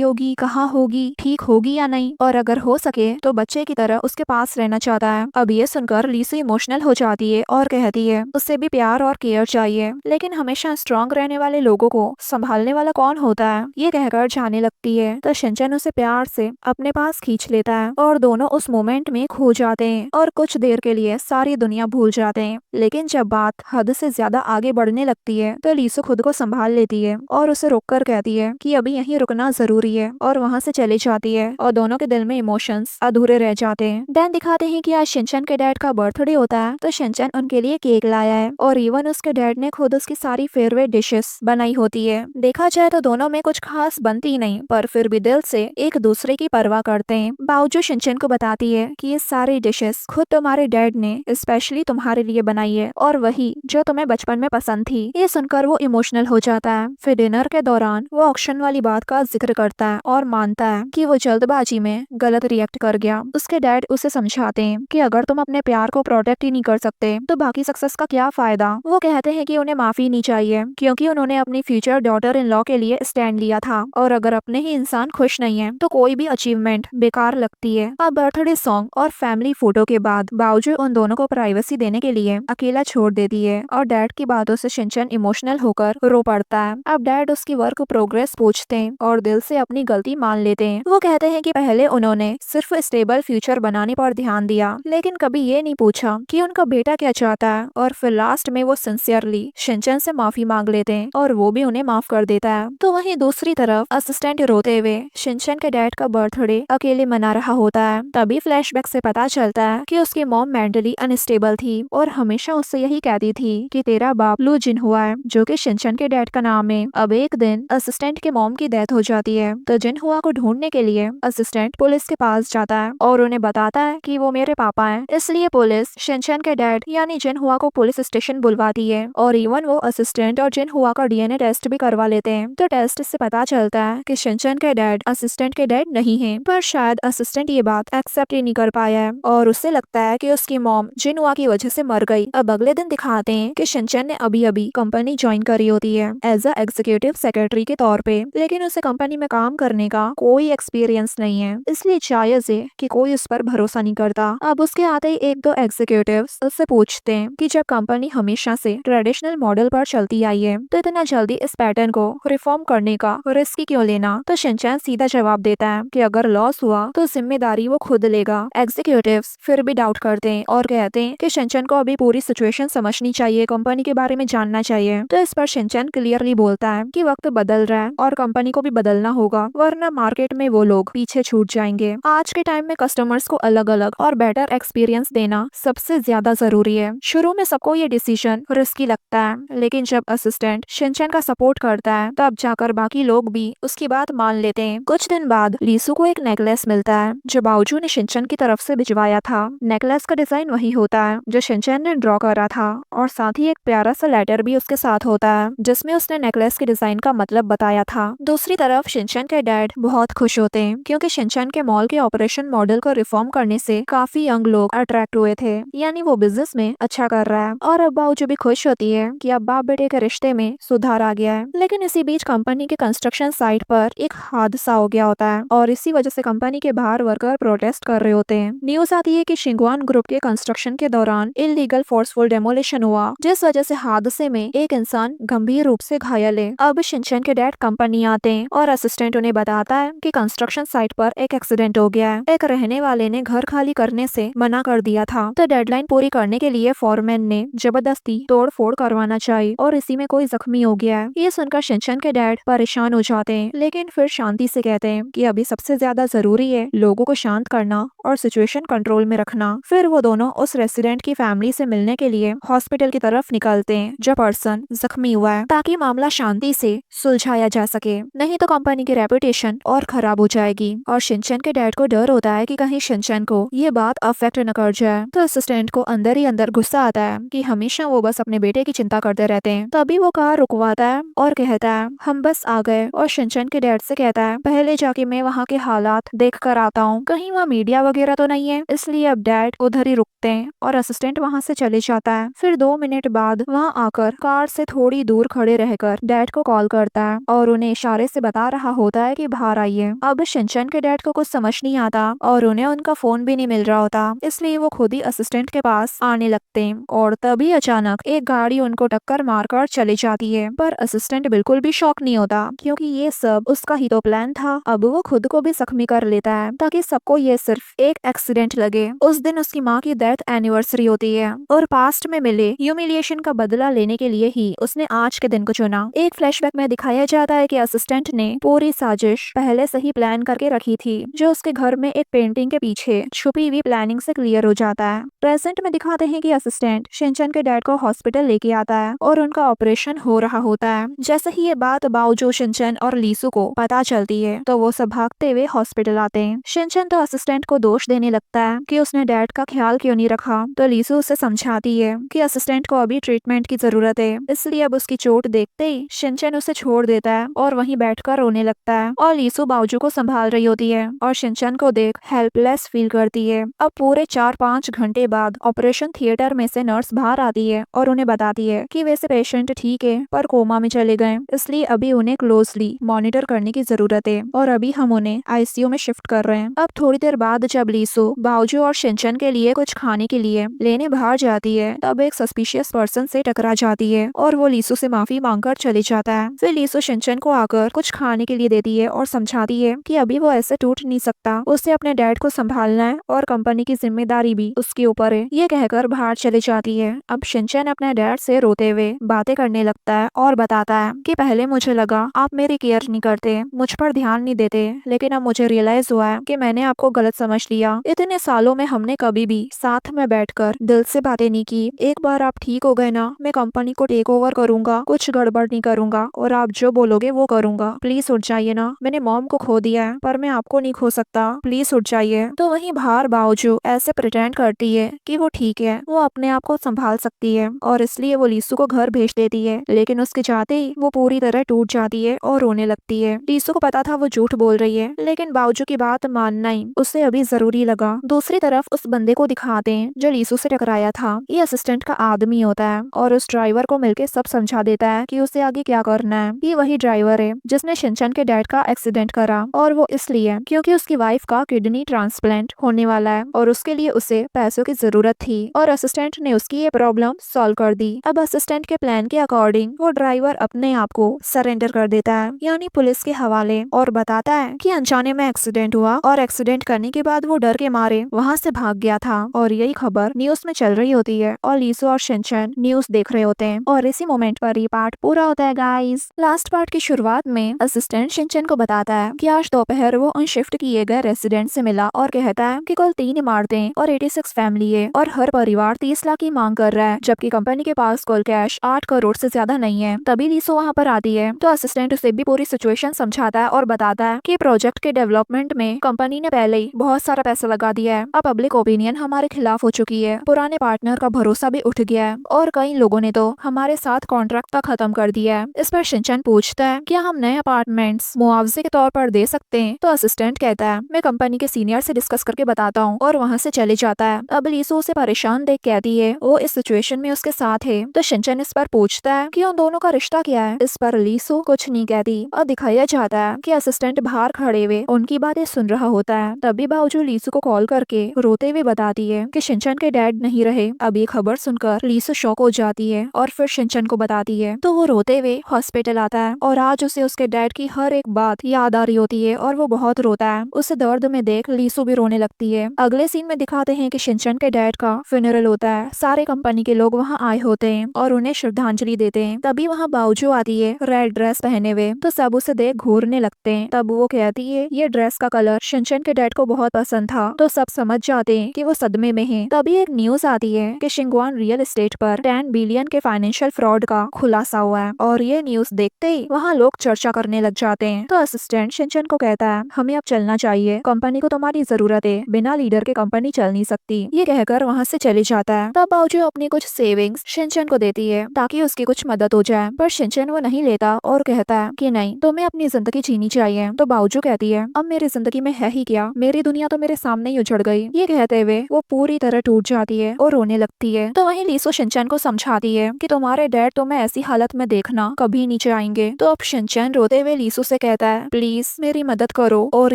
होगी, कहाँ होगी, ठीक होगी या नहीं, और अगर हो सके तो बच्चे की तरह उसके पास रहना चाहता है। अब ये सुनकर लीसी इमोशनल हो जाती है और कहती है उससे भी प्यार और केयर चाहिए, लेकिन हमेशा स्ट्रांग रहने वाले लोगों को संभालने वाला कौन होता है। ये कहकर जाने लगती है तो शिनचैन उसे प्यार से अपने पास खींच लेता है और दोनों उस मोमेंट में खो जाते हैं और कुछ देर के लिए सारी दुनिया भूल जाते हैं। लेकिन जब बात हद से ज्यादा आगे बढ़ने लगती है तो लीसो खुद को संभाल लेती है और उसे रोककर कहती है कि अभी यहीं रुकना जरूरी है, और वहाँ से चली जाती है और दोनों के दिल में इमोशंस अधूरे रह जाते हैं। देन दिखाते हैं कि आज शिनचैन के डैड का बर्थडे होता है तो शिनचैन उनके लिए केक लाया है और इवन उसके डैड ने खुद उसकी सारी फेवरेट डिशेस बनाई होती है। देखा जाए तो दोनों में कुछ खास बनती नहीं, पर फिर भी दिल से एक दूसरे की परवाह करते हैं। बावजूद शिनचैन को बताती है कि ये सारी डिशेस खुद तुम्हारे डैड ने स्पेशली तुम्हारे लिए बनाई है और वही जो तुम्हें बचपन में पसंद थी। ये सुनकर वो इमोशनल हो जाता है। फिर डिनर के दौरान वो ऑक्शन वाली बात का जिक्र करता है और मानता है कि वो जल्दबाजी में गलत रिएक्ट कर गया। उसके डैड उसे समझाते हैं कि अगर तुम अपने प्यार को प्रोटेक्ट ही नहीं कर सकते तो बाकी सक्सेस का क्या फायदा। वो कहते हैं कि उन्हें माफी नहीं चाहिए क्योंकि उन्होंने अपनी फ्यूचर डॉटर इन लॉ के लिए स्टैंड लिया था, और अगर अपने ही इंसान खुश नहीं है तो कोई भी अचीवमेंट बेकार लगती है। अब बर्थडे सॉन्ग और फैमिली फोटो के बाद बावजूद उन दोनों को प्राइवेसी देने के लिए अकेला छोड़ देती है और डैड की बातों से शिनचैन इमोशनल होकर रो पड़ता है। अब डैड उसकी वर्क प्रोग्रेस पूछते हैं और दिल से अपनी गलती मान लेते हैं। वो कहते हैं कि पहले उन्होंने सिर्फ स्टेबल फ्यूचर बनाने पर ध्यान दिया, लेकिन कभी ये नहीं पूछा कि उनका बेटा क्या चाहता है, और फिर लास्ट में वो सिंसियरली शिनचैन से माफी मांग लेते हैं और वो भी उन्हें माफ कर देता है। तो वहीं दूसरी तरफ असिस्टेंट रोते हुए शिनचैन के डैड का बर्थडे अकेले मना रहा होता है। तभी फ्लैशबैक से पता चलता है कि उसकी मॉम मेंटली अनस्टेबल थी और हमेशा उससे यही कहती थी कि तेरा बाप लू जिन हुआ है, जो कि शिनचैन के डैड का नाम है। अब एक दिन असिस्टेंट के मॉम की डेथ हो जाती है तो जिन हुआ को ढूंढने के लिए असिस्टेंट पुलिस के पास जाता है और उन्हें बताता है कि वो मेरे पापा हैं। इसलिए पुलिस शिनचैन के डैड यानी जिन हुआ को पुलिस स्टेशन बुलवाती है और इवन वो असिस्टेंट और जिन हुआ का डीएनए टेस्ट भी करवा लेते हैं। तो टेस्ट से पता चलता है कि शिनचैन के डैड असिस्टेंट के डैड नहीं है, पर शायद असिस्टेंट ये बात एक्सेप्ट ही नहीं कर पाया है और उससे लगता है कि उसकी मॉम जिन हुआ की वजह से मर गई। अब अगले दिन दिखाते हैं कि शिनचैन ने अभी अभी कंपनी ज्वाइन करी होती है एज अ एग्जीक्यूटिव सेक्रेटरी के तौर पे, लेकिन उसे कंपनी में काम करने का कोई एक्सपीरियंस नहीं है, इसलिए जायज है कि कोई उस पर भरोसा नहीं करता। अब उसके आते ही एक दो एग्जीक्यूटिव्स उससे पूछते हैं कि जब कंपनी हमेशा से ट्रेडिशनल मॉडल पर चलती आई है तो इतना जल्दी इस पैटर्न को रिफॉर्म करने का रिस्क क्यों लेना। तो शिनचैन सीधा जवाब देता है कि अगर लॉस हुआ तो जिम्मेदारी वो खुद लेगा। एग्जीक्यूटिव्स फिर भी डाउट करते हैं और कहते हैं कि शिनचैन को अभी पूरी सिचुएशन समझनी चाहिए, कंपनी के बारे में जानना चाहिए। तो इस पर शिनचैन क्लियरली बोलता है कि वक्त बदल रहा है और कंपनी को भी बदलना होगा, वरना मार्केट में वो लोग पीछे छूट जाएंगे। आज के टाइम में कस्टमर्स को अलग अलग और बेटर एक्सपीरियंस देना सबसे ज्यादा जरूरी है। शुरू में सबको ये डिसीजन रिस्की लगता है, लेकिन जब असिस्टेंट शिनचैन का सपोर्ट करता है तब जाकर बाकी लोग भी उसकी बात मान लेते हैं। कुछ दिन बाद लीसू को एक नेकलेस मिलता है जो बावजू ने शिनचैन की तरफ से भिजवाया था। नेकलेस का डिजाइन वही होता है जो शिनचैन ने ड्रॉ करा था और साथ ही एक प्यारा सा लेटर भी उसके साथ होता है जिसमें उसने नेकलेस के डिजाइन का मतलब बताया था। दूसरी तरफ शिनचैन के डैड बहुत खुश होते हैं क्योंकि शिनचैन के मॉल के ऑपरेशन मॉडल को रिफॉर्म करने से काफी यंग लोग अट्रैक्ट हुए थे, यानी वो बिजनेस में अच्छा कर रहा है। और अब बावजू भी खुश होती है कि अब बाप बेटे के रिश्ते में सुधार आ गया है। लेकिन इसी बीच कंपनी के कंस्ट्रक्शन साइट पर एक हादसा हो गया होता है और इसी वजह से कंपनी के बाहर वर्कर प्रोटेस्ट कर रहे होते हैं। न्यूज आती है कि शिंगवान ग्रुप के कंस्ट्रक्शन के दौरान इलीगल फोर्सफुल डेमोलिशन हुआ, जिस वजह से हादसे में एक इंसान गंभीर रूप से घायल है। अब शिनचैन के डैड कंपनी आते हैं और असिस्टेंट उन्हें बताता है कि कंस्ट्रक्शन साइट पर एक एक्सीडेंट हो गया है। एक रहने रहने वाले ने घर खाली करने से मना कर दिया था, तो डेडलाइन पूरी करने के लिए फॉरमैन ने जबरदस्ती तोड़ फोड़ करवाना चाहिए और इसी में कोई जख्मी हो गया है। ये सुनकर शिनचैन के डैड परेशान हो जाते हैं, लेकिन फिर शांति से कहते हैं कि अभी सबसे ज्यादा जरूरी है लोगों को शांत करना और सिचुएशन कंट्रोल में रखना। फिर वो दोनों उस रेसिडेंट की फैमिली से मिलने के लिए हॉस्पिटल की तरफ निकलते हैं जो पर्सन जख्मी हुआ है, ताकि मामला शांति से सुलझाया जा सके, नहीं तो कंपनी की रेपुटेशन और खराब हो जाएगी। और शिनचैन के डैड को डर होता है कि कहीं शिनचैन को ये बात अफेक्ट न कर जाए, तो असिस्टेंट को अंदर ही अंदर गुस्सा आता है कि हमेशा वो बस अपने बेटे की चिंता करते रहते हैं। तभी वो कार रुकवाता है और कहता है हम बस आ गए, और शिनचैन के डैड से कहता है पहले जाके मैं वहाँ के हालात देख कर आता हूँ, कहीं वहाँ मीडिया वगैरह तो नहीं है। इसलिए अब डैड उधर ही रुकते हैं और असिस्टेंट वहाँ से चले जाता है। फिर 2 मिनट बाद वहाँ आकर कार से थोड़ी दूर खड़े रहकर डैड को कॉल करता है और उन्हें इशारे से बता रहा होता है कि बाहर आइए। अब शिनचैन के डैड को कुछ समझ नहीं आता और उन्हें उनका फोन भी नहीं मिल रहा होता, इसलिए वो खुद ही असिस्टेंट के पास आने लगते हैं। और तभी अचानक एक गाड़ी उनको टक्कर मारकर चली जाती है, पर असिस्टेंट बिल्कुल भी शॉक नहीं होता क्योंकि ये सब उसका ही तो प्लान था। अब वो खुद को भी जख्मी कर लेता है ताकि सबको ये सिर्फ एक एक्सीडेंट लगे। उस दिन उसकी माँ की डेथ एनिवर्सरी होती है और पास्ट में मिले ह्यूमिलिएशन का बदला लेने के लिए ही उसने आज के दिन को चुना। एक फ्लैशबैक में दिखाया जाता है कि असिस्टेंट ने पूरी साजिश पहले से ही प्लान करके रखी थी, जो उसके घर में एक पेंटिंग के पीछे छुपी हुई प्लानिंग से क्लियर हो जाता है। प्रेजेंट में दिखाते हैं कि असिस्टेंट शिनचैन के डैड को हॉस्पिटल लेके आता है और उनका ऑपरेशन हो रहा होता है। जैसे ही ये बात बाओजो, शिनचैन और लीसू को पता चलती है तो वो सब भागते हुए हॉस्पिटल आते हैं। शिनचैन तो असिस्टेंट को दोष देने लगता है कि उसने डैड का ख्याल क्यों नहीं रखा, तो लीसू उसे समझाती है कि असिस्टेंट को अभी ट्रीटमेंट की जरूरत है, इसलिए अब उसकी चोट देखते ही शिनचैन उसे छोड़ देता है और वहीं बैठकर रोने लगता है। और लीसू बाओजो को संभाल रही होती है और शिनचैन को देख हेल्पलेस फील करती है। अब पूरे 4-5 घंटे बाद ऑपरेशन थिएटर में से नर्स बाहर आती है और उन्हें बताती है कि वैसे पेशेंट ठीक है पर कोमा में चले गए, इसलिए अभी उन्हें क्लोजली मॉनिटर करने की जरूरत है और अभी हम उन्हें आईसीयू में शिफ्ट कर रहे हैं। अब थोड़ी देर बाद जब लीसू बाओजो और शिनचैन के लिए कुछ खाने के लिए लेने बाहर जाती है, तब एक सस्पिशियस पर्सन से टकरा जाती है और वो लीसू से माफी मांगकर चले जाता है। फिर लीसू शिनचैन को आकर कुछ खाने के लिए देती है और समझाती है कि अभी वो ऐसे टूट नहीं सकता, उसे अपने डैड को संभालना है और कंपनी की जिम्मेदारी भी उसके ऊपर है। ये कहकर बाहर चले जाती है। अब शिनचैन अपने डैड से रोते हुए बातें करने लगता है और बताता है कि पहले मुझे लगा आप मेरी केयर नहीं करते, मुझ पर ध्यान नहीं देते, लेकिन अब मुझे रियलाइज हुआ है कि मैंने आपको गलत समझ लिया। इतने सालों में हमने कभी भी साथ में बैठकर दिल से बातें नहीं की। एक बार आप ठीक हो गए ना, मैं कंपनी को टेक ओवर करूंगा, कुछ गड़बड़ नहीं करूंगा और आप जो बोलोगे वो करूंगा। प्लीज उठ जाइए ना, मैंने मॉम को खो दिया है पर मैं आपको नहीं खो सकता, प्लीज उठ जाइए। तो वहीं बाहर बाओजो ऐसे प्रिटेंड करती है कि वो ठीक है, वो अपने आप को संभाल सकती है और इसलिए वो लीसू को घर भेज देती है, लेकिन उसके जाते ही वो पूरी तरह टूट जाती है और रोने लगती है। लीसू को पता था वो झूठ बोल रही है, लेकिन बाओजो की बात मानना ही उसे अभी जरूरी लगा। दूसरी तरफ उस बंदे को दिखाते हैं जो लीसू से टकराया था। ये असिस्टेंट का आदमी होता है और उस ड्राइवर को मिलके सब समझा देता है कि उसे आगे क्या करना है। ये वही ड्राइवर है जिसने शिनचैन के डैड का एक्सीडेंट करा, और वो इसलिए क्योंकि उसकी वाइफ का किडनी ट्रांसप्लांट होने वाला है और उसके लिए उसे पैसों की जरूरत थी और असिस्टेंट ने उसकी ये प्रॉब्लम सॉल्व कर दी। अब असिस्टेंट के प्लान के अकॉर्डिंग वो ड्राइवर अपने आप को सरेंडर कर देता है, यानी पुलिस के हवाले, और बताता है कि अनजाने में एक्सीडेंट हुआ और एक्सीडेंट करने के बाद वो डर के मारे वहाँ से भाग गया था। और यही खबर न्यूज में चल रही होती है और लीसू और शिनचैन न्यूज देख रहे होते हैं और इसी मोमेंट पर ये पार्ट पूरा होता है गाइस। लास्ट पार्ट की शुरुआत में असिस्टेंट शिनचैन को बताता है कि आज दोपहर वो उन शिफ्ट किए गए रेसिडेंट से मिला और कहता है कि कुल 3 इमारतें और 86 फैमिली है और हर परिवार 30 लाख की मांग कर रहा है, जबकि कंपनी के पास कुल कैश 8 करोड़ से ज्यादा नहीं है। तभी लीसू वहाँ पर आती है तो असिस्टेंट उसे भी पूरी सिचुएशन समझाता है और बताता है कि प्रोजेक्ट के डेवलपमेंट में कंपनी ने पहले ही बहुत सारा पैसा लगा दिया है, अब पब्लिक ओपिनियन हमारे खिलाफ हो चुकी है, पुराने पार्टनर का भरोसा भी उठ गया है और कई लोगों ने तो हमारे साथ कॉन्ट्रैक्ट तक खत्म कर दिया है। इस पर शिनचैन पूछता है क्या हम नए अपार्टमेंट्स मुआवजे के तौर पर दे सकते हैं, तो असिस्टेंट कहता है मैं कंपनी के सीनियर से डिस्कस करके बताता हूँ और वहाँ से चले जाता है। अब लीसू उसे परेशान देख कहती है वो इस सिचुएशन में उसके साथ है, तो शिनचैन इस पर पूछता है कि उन दोनों का रिश्ता क्या है। इस पर लीसू कुछ नहीं कहती और दिखाया जाता है कि असिस्टेंट बाहर खड़े हुए उनकी बातें सुन रहा होता है। तभी बावजूद लीसू को कॉल करके रोते हुए बताती है कि शिनचैन के डैड नहीं रहे। अब ये खबर सुनकर लीसू शॉक हो जाती है और फिर शिनचैन को बताती है, तो वो रोते हुए हॉस्पिटल आता है और आज उसे उसके डैड की हर एक बात याद आ रही होती है और वो बहुत रोता है। उसे दर्द में देख लीसू भी रोने लगती है। अगले सीन में दिखाते हैं कि शिनचैन के डैड का फ्यूनरल होता है। सारे कंपनी के लोग वहाँ आए होते हैं और उन्हें श्रद्धांजलि देते हैं। तभी वहाँ बाउजू आती है रेड ड्रेस पहने हुए, तो सब उसे देख घूरने लगते हैं। तब वो कहती है ये ड्रेस का कलर शिनचैन के डैड को बहुत पसंद था, तो सब समझ जाते हैं कि वो सदमे में है। तभी एक न्यूज आती है कि शिंगवान रियल एस्टेट पर 10 बिलियन के फाइनेंशियल फ्रॉड का खुलासा हुआ है, और ये न्यूज देखते ही वहाँ लोग चर्चा करने लग जाते हैं। तो असिस्टेंट शिनचैन को कहता है हमें अब चलना चाहिए, कंपनी को तुम्हारी जरूरत है, बिना लीडर के कंपनी चल नहीं सकती। ये कहकर वहाँ से चले जाता है। तब बाउजू अपनी कुछ सेविंग्स शिनचैन को देती है ताकि उसकी कुछ मदद हो जाए, पर शिनचैन वो नहीं लेता और कहता है कि नहीं, तुम्हें अपनी जिंदगी जीनी चाहिए। तो बाउजू कहती है अब मेरी जिंदगी में है ही क्या, मेरी दुनिया तो मेरे सामने ही उजड़ गई। ये कहते हुए वो पूरी तरह टूट जाती है और रोने लगती है। तो वहीं लीसो शिनचैन को समझाती है कि तुम्हारे डैड तुम्हें ऐसी हालत में देखना कभी नहीं चाहेंगे। तो अब शिनचैन रोते हुए लीसो से कहता है प्लीज मेरी मदद करो, और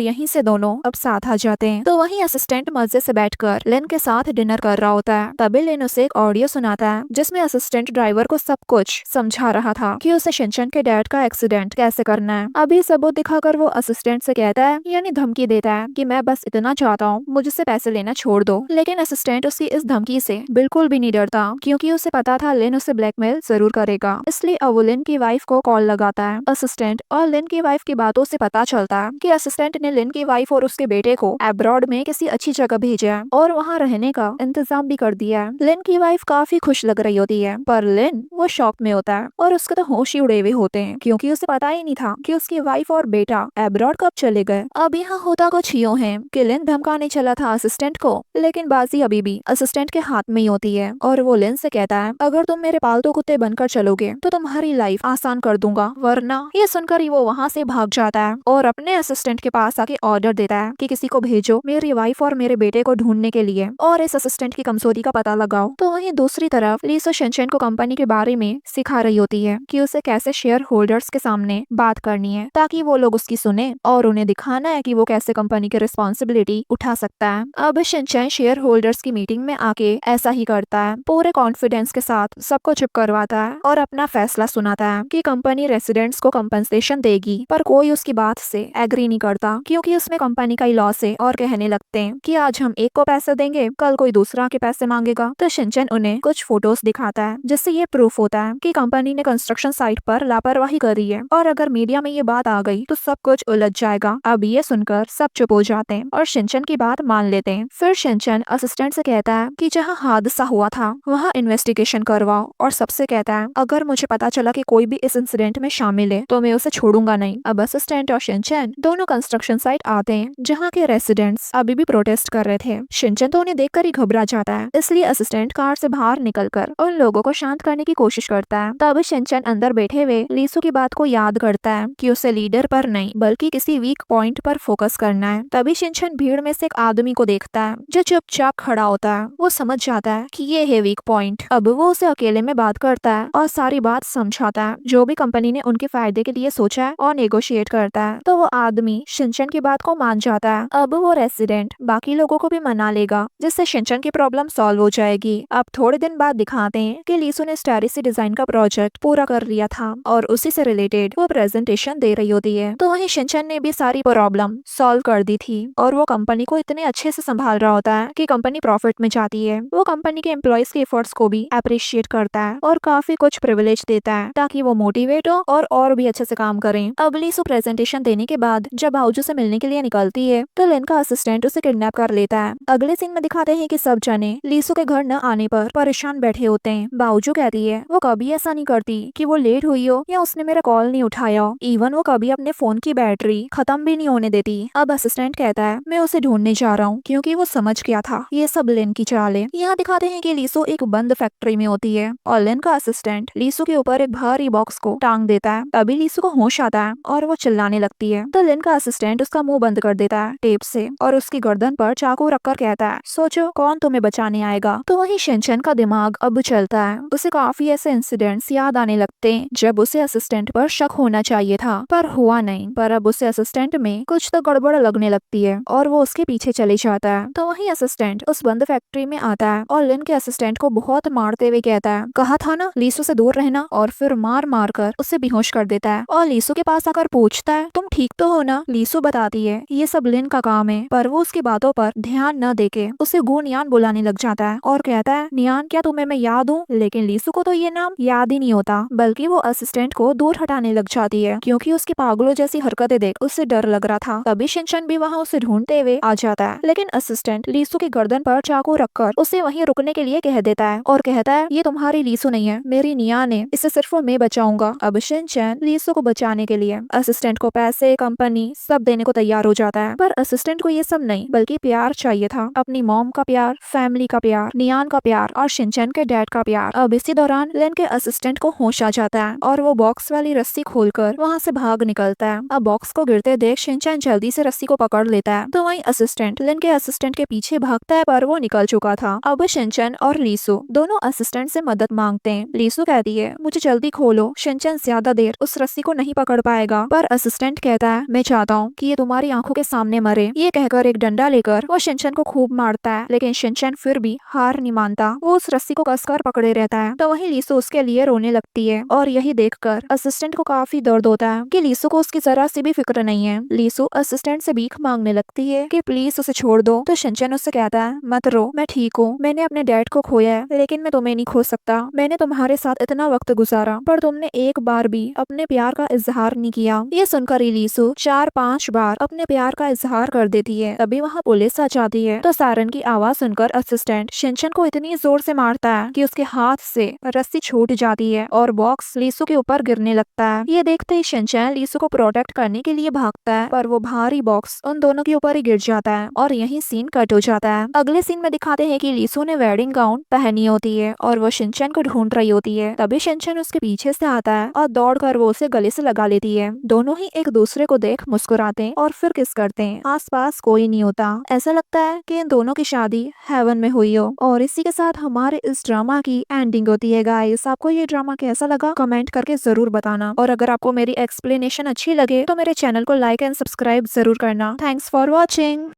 यहीं से दोनों अब साथ आ जाते हैं। तो वहीं असिस्टेंट मजे से बैठकर लिन के साथ डिनर कर रहा होता है। तभी लिन उसे एक ऑडियो सुनाता है जिसमें असिस्टेंट ड्राइवर को सब कुछ समझा रहा था कि उसे शिनचैन के डैड का एक्सीडेंट कैसे करना है। अभी सबूत दिखाकर वो असिस्टेंट से कहता है यानी धमकी देता है कि मैं बस इतना चाहता हूँ, मुझसे पैसे लेना छोड़ दो। लेकिन असिस्टेंट उसकी इस धमकी से बिल्कुल भी नहीं डरता, क्योंकि उसे पता था लिन उसे ब्लैकमेल जरूर करेगा। इसलिए अब वो लिन की वाइफ को कॉल लगाता है। असिस्टेंट और लिन की वाइफ की बातों से पता चलता है कि असिस्टेंट ने लिन की वाइफ और उसके बेटे को अब्रॉड में किसी अच्छी जगह भेजा है और वहाँ रहने का इंतजाम भी कर दिया है। लिन की वाइफ काफी खुश लग रही होती है, पर लिन वो शॉक में होता है और उसके तो होश ही उड़े हुए होते हैं, क्योंकि उसे पता ही नहीं था कि उसकी वाइफ और बेटा अब्रॉड कब चले गए। अब यहाँ होता कुछ यूँ है कि लिन धमकाने चला था असिस्टेंट को, लेकिन बाजी अभी भी असिस्टेंट के हाथ में ही होती है और वो लिन से कहता है अगर तुम मेरे पालतू कुत्ते बनकर चलोगे तो तुम्हारी लाइफ आसान कर दूंगा, वरना। ये सुनकर ही वो वहाँ से भाग जाता है और अपने असिस्टेंट के पास आके ऑर्डर देता है कि किसी को भेजो मेरी वाइफ और मेरे बेटे को ढूंढने के लिए, और इस असिस्टेंट की कमजोरी का पता लगाओ। तो वहीं दूसरी तरफ लीसो शिनचैन को कंपनी के बारे में सिखा रही होती है कि उसे कैसे शेयर होल्डर्स के सामने बात करनी है ताकि वो लोग उसकी सुने, और उन्हें दिखाना है कि वो कैसे कंपनी की रिस्पॉन्सिबिलिटी उठा सकता है। अब शिनचैन शेयर होल्डर्स की मीटिंग में आके ऐसा ही करता है, पूरे कॉन्फिडेंस के साथ सबको चुप करवाता है और अपना फैसला सुनाता है कि कंपनी रेसिडेंट्स को कंपनसेशन देगी, पर कोई उसकी बात से एग्री नहीं करता क्योंकि उसमें कंपनी का ही लॉस है, और कहने लगते हैं कि आज हम एक को पैसे देंगे, कल कोई दूसरा के पैसे मांगेगा। तो शिनचैन उन्हें कुछ फोटोज दिखाता है जिससे ये प्रूफ होता है कि कंपनी ने कंस्ट्रक्शन साइट पर लापरवाही करी है, और अगर मीडिया में ये बात आ गई तो सब कुछ उलझ जाएगा। अब ये सुनकर सब चुप हो जाते हैं और शिनचैन की बात मान लेते हैं। फिर शिनचैन असिस्टेंट से कहता है कि जहाँ हादसा हुआ था वहाँ इन्वेस्टिगेशन करवाओ, और सबसे कहता है अगर मुझे पता चला कि कोई भी इस इंसिडेंट में शामिल है तो मैं उसे छोड़ूंगा नहीं। अब असिस्टेंट और शिनचैन दोनों कंस्ट्रक्शन साइट आते हैं जहाँ के रेसिडेंट्स अभी भी प्रोटेस्ट कर रहे थे। शिनचैन तो उन्हें देखकर ही घबरा जाता है, इसलिए असिस्टेंट कार से बाहर निकलकर उन लोगों को शांत करने की कोशिश करता है। तब शिनचैन अंदर बैठे हुए लीसू की बात को याद करता है कि उसे लीडर पर नहीं बल्कि किसी वीक पॉइंट पर फोकस करना है। तभी शिनचैन भीड़ में से एक आदमी को देखता है जो चुपचाप खड़ा होता है। वो समझ जाता है कि ये है वीक पॉइंट। अब वो उसे अकेले में बात करता है और सारी बात समझाता है जो भी कंपनी ने उनके फायदे के लिए सोचा है, और नेगोशिएट करता है। तो वो आदमी शिनचैन की बात को मान जाता है। अब वो रेसिडेंट बाकी लोगों को भी मना लेगा जिससे शिनचैन की प्रॉब्लम सॉल्व हो जाएगी। अब थोड़े दिन बाद दिखाते हैं कि लीसू ने स्टैरिसी डिजाइन का प्रोजेक्ट पूरा कर लिया था और उसी से रिलेटेड वो प्रेजेंटेशन दे रही होती है। तो वहीं शिनचैन ने भी सारी प्रॉब्लम सॉल्व कर दी थी और वो कंपनी को इतने अच्छे से संभाल रहा होता है कि कंपनी प्रॉफिट में जाती है। वो कंपनी के एम्प्लॉयज के एफर्ट्स को भी अप्रिशिएट करता है और काफी कुछ प्रिविलेज देता है ताकि वो मोटिवेट हो और भी अच्छे से काम करें। अब लीसू प्रेजेंटेशन देने के बाद जब बाउजू से मिलने के लिए निकलती है तो लिन का असिस्टेंट उसे किडनैप कर लेता है। अगले सीन में दिखाते हैं कि सब जने लीसू के घर न आने पर परेशान बैठे होते हैं। बाउजू कहती है वो कभी ऐसा नहीं करती कि वो लेट हुई हो या उसने मेरा कॉल नहीं उठाया हो, इवन वो कभी अपने फोन की बैटरी खत्म भी नहीं होने देती। अब असिस्टेंट कहता है मैं उसे ढूंढने जा रहा हूँ, क्योंकि वो समझ गया था ये सब लिन की चाल है। यहाँ दिखाते हैं कि लीसू एक बंद फैक्ट्री में होती है और लिन का असिस्टेंट लीसू के ऊपर एक भारी बॉक्स को टांग देता है। तभी लीसू को होश आता है और वो चिल्लाने लगती है। तो लिन का असिस्टेंट उसका मुंह बंद कर देता है टेप से और उसकी गर्दन पर चाकू रखकर कहता है सोचो कौन तुम्हें बचाने आएगा। तो वही शिनचैन का दिमाग अब चलता है। उसे काफी ऐसे इंसिडेंट्स याद आने लगते हैं जब उसे असिस्टेंट पर शक होना चाहिए था पर हुआ नहीं, पर अब उसे असिस्टेंट में कुछ तो गड़बड़ लगने लगती है और वो उसके पीछे चले जाता है। तो वही असिस्टेंट उस बंद फैक्ट्री में आता है और लिन के असिस्टेंट को बहुत मारते हुए कहता है कहा था ना लीसू से दूर रहना, और फिर मार मार कर उसे बेहोश कर देता है और लीसू के पास आकर पूछता है तुम ठीक तो हो ना। लीसू बताती है ये सब लिन का काम है, पर वो उसकी बातों पर ध्यान न देके उसे गो नियान बुलाने लग जाता है और कहता है, नियान क्या तुम्हें मैं याद हूँ? लेकिन लीसू को तो ये नाम याद ही नहीं होता, बल्कि वो असिस्टेंट को दूर हटाने लग जाती है क्योंकि उसकी पागलों जैसी हरकतें देख उससे डर लग रहा था। तभी शिनचैन भी वहाँ उसे ढूंढते हुए आ जाता है, लेकिन असिस्टेंट लीसू की गर्दन पर चाकू रखकर उसे वहीं रुकने के लिए कह देता है और कहता है, ये तुम्हारी लीसू नहीं है, मेरी नियान है, इसे सिर्फ मैं बचाऊंगा। अब शिनचैन लीसू को बचाने के लिए असिस्टेंट को पैसे, कंपनी सब देने को तैयार हो जाता है, पर असिस्टेंट को ये सब नहीं बल्कि प्यार चाहिए था, अपनी मॉम का प्यार, फैमिली का प्यार, नियान का प्यार और शिनचैन के डैड का प्यार। अब इसी दौरान लेन के असिस्टेंट को होश आ जाता है और वो बॉक्स वाली रस्सी खोलकर वहाँ से भाग निकलता है। अब बॉक्स को गिरते देख शिनचैन जल्दी से रस्सी को पकड़ लेता है, तो वहीं असिस्टेंट लेन के असिस्टेंट के पीछे भागता है, पर वो निकल चुका था। अब शिनचैन और लीसू दोनों असिस्टेंट से मदद मांगते हैं। लीसू कहती है, मुझे जल्दी खोलो, शिनचैन ज्यादा देर उस रस्सी को नहीं पकड़ पाएगा, पर असिस्टेंट कहता है, मैं चाहता हूँ कि ये तुम्हारी आंखों के सामने मरे। ये कहकर एक डंडा लेकर वो शिनचैन को खूब मारता है, लेकिन शिनचैन फिर भी हार नहीं मानता, वो उस रस्सी को कसकर पकड़े रहता है। तो वहीं लीसू उसके लिए रोने लगती है और यही देखकर असिस्टेंट को काफी दर्द होता है कि लीसू को उसकी जरा सी भी फिक्र नहीं है। लीसू असिस्टेंट से भीख मांगने लगती है कि प्लीज उसे छोड़ दो, तो शिनचैन उससे कहता है, मत रो, मैं ठीक हूँ, मैंने अपने डैड को खोया है, लेकिन मैं तुम्हें नहीं खो सकता। मैंने तुम्हारे साथ इतना वक्त गुजारा, पर तुमने एक बार भी अपने प्यार का इजहार नहीं किया। ये सुनकर लीसू 4-5 बार अपने प्यार का इजहार कर देती है। तभी वहाँ पुलिस आ जाती है, तो सायरन की आवाज सुनकर असिस्टेंट शिनचैन को इतनी जोर से मारता है कि उसके हाथ से रस्सी छूट जाती है और बॉक्स लीसू के ऊपर गिरने लगता है। ये देखते ही शिनचैन लीसू को प्रोटेक्ट करने के लिए भागता है, पर वो भारी बॉक्स उन दोनों के ऊपर ही गिर जाता है और यही सीन कट हो जाता है। अगले सीन में दिखाते हैं कि लीसू ने वेडिंग गाउन पहनी होती है और वो शिनचैन को ढूंढ रही होती है। तभी शिनचैन उसके पीछे से आता है और दौड़कर वो उसे गले से लगा लेती है। दोनों ही एक दूसरे को देख मुस्कुराते हैं और फिर किस करते हैं। आसपास कोई नहीं होता, ऐसा लगता है कि इन दोनों की शादी हेवन में हुई हो। और इसी के साथ हमारे इस ड्रामा की एंडिंग होती है। गाइस, आपको ये ड्रामा कैसा लगा कमेंट करके जरूर बताना, और अगर आपको मेरी एक्सप्लेनेशन अच्छी लगे तो मेरे चैनल को लाइक एंड सब्सक्राइब जरूर करना। Thanks for watching.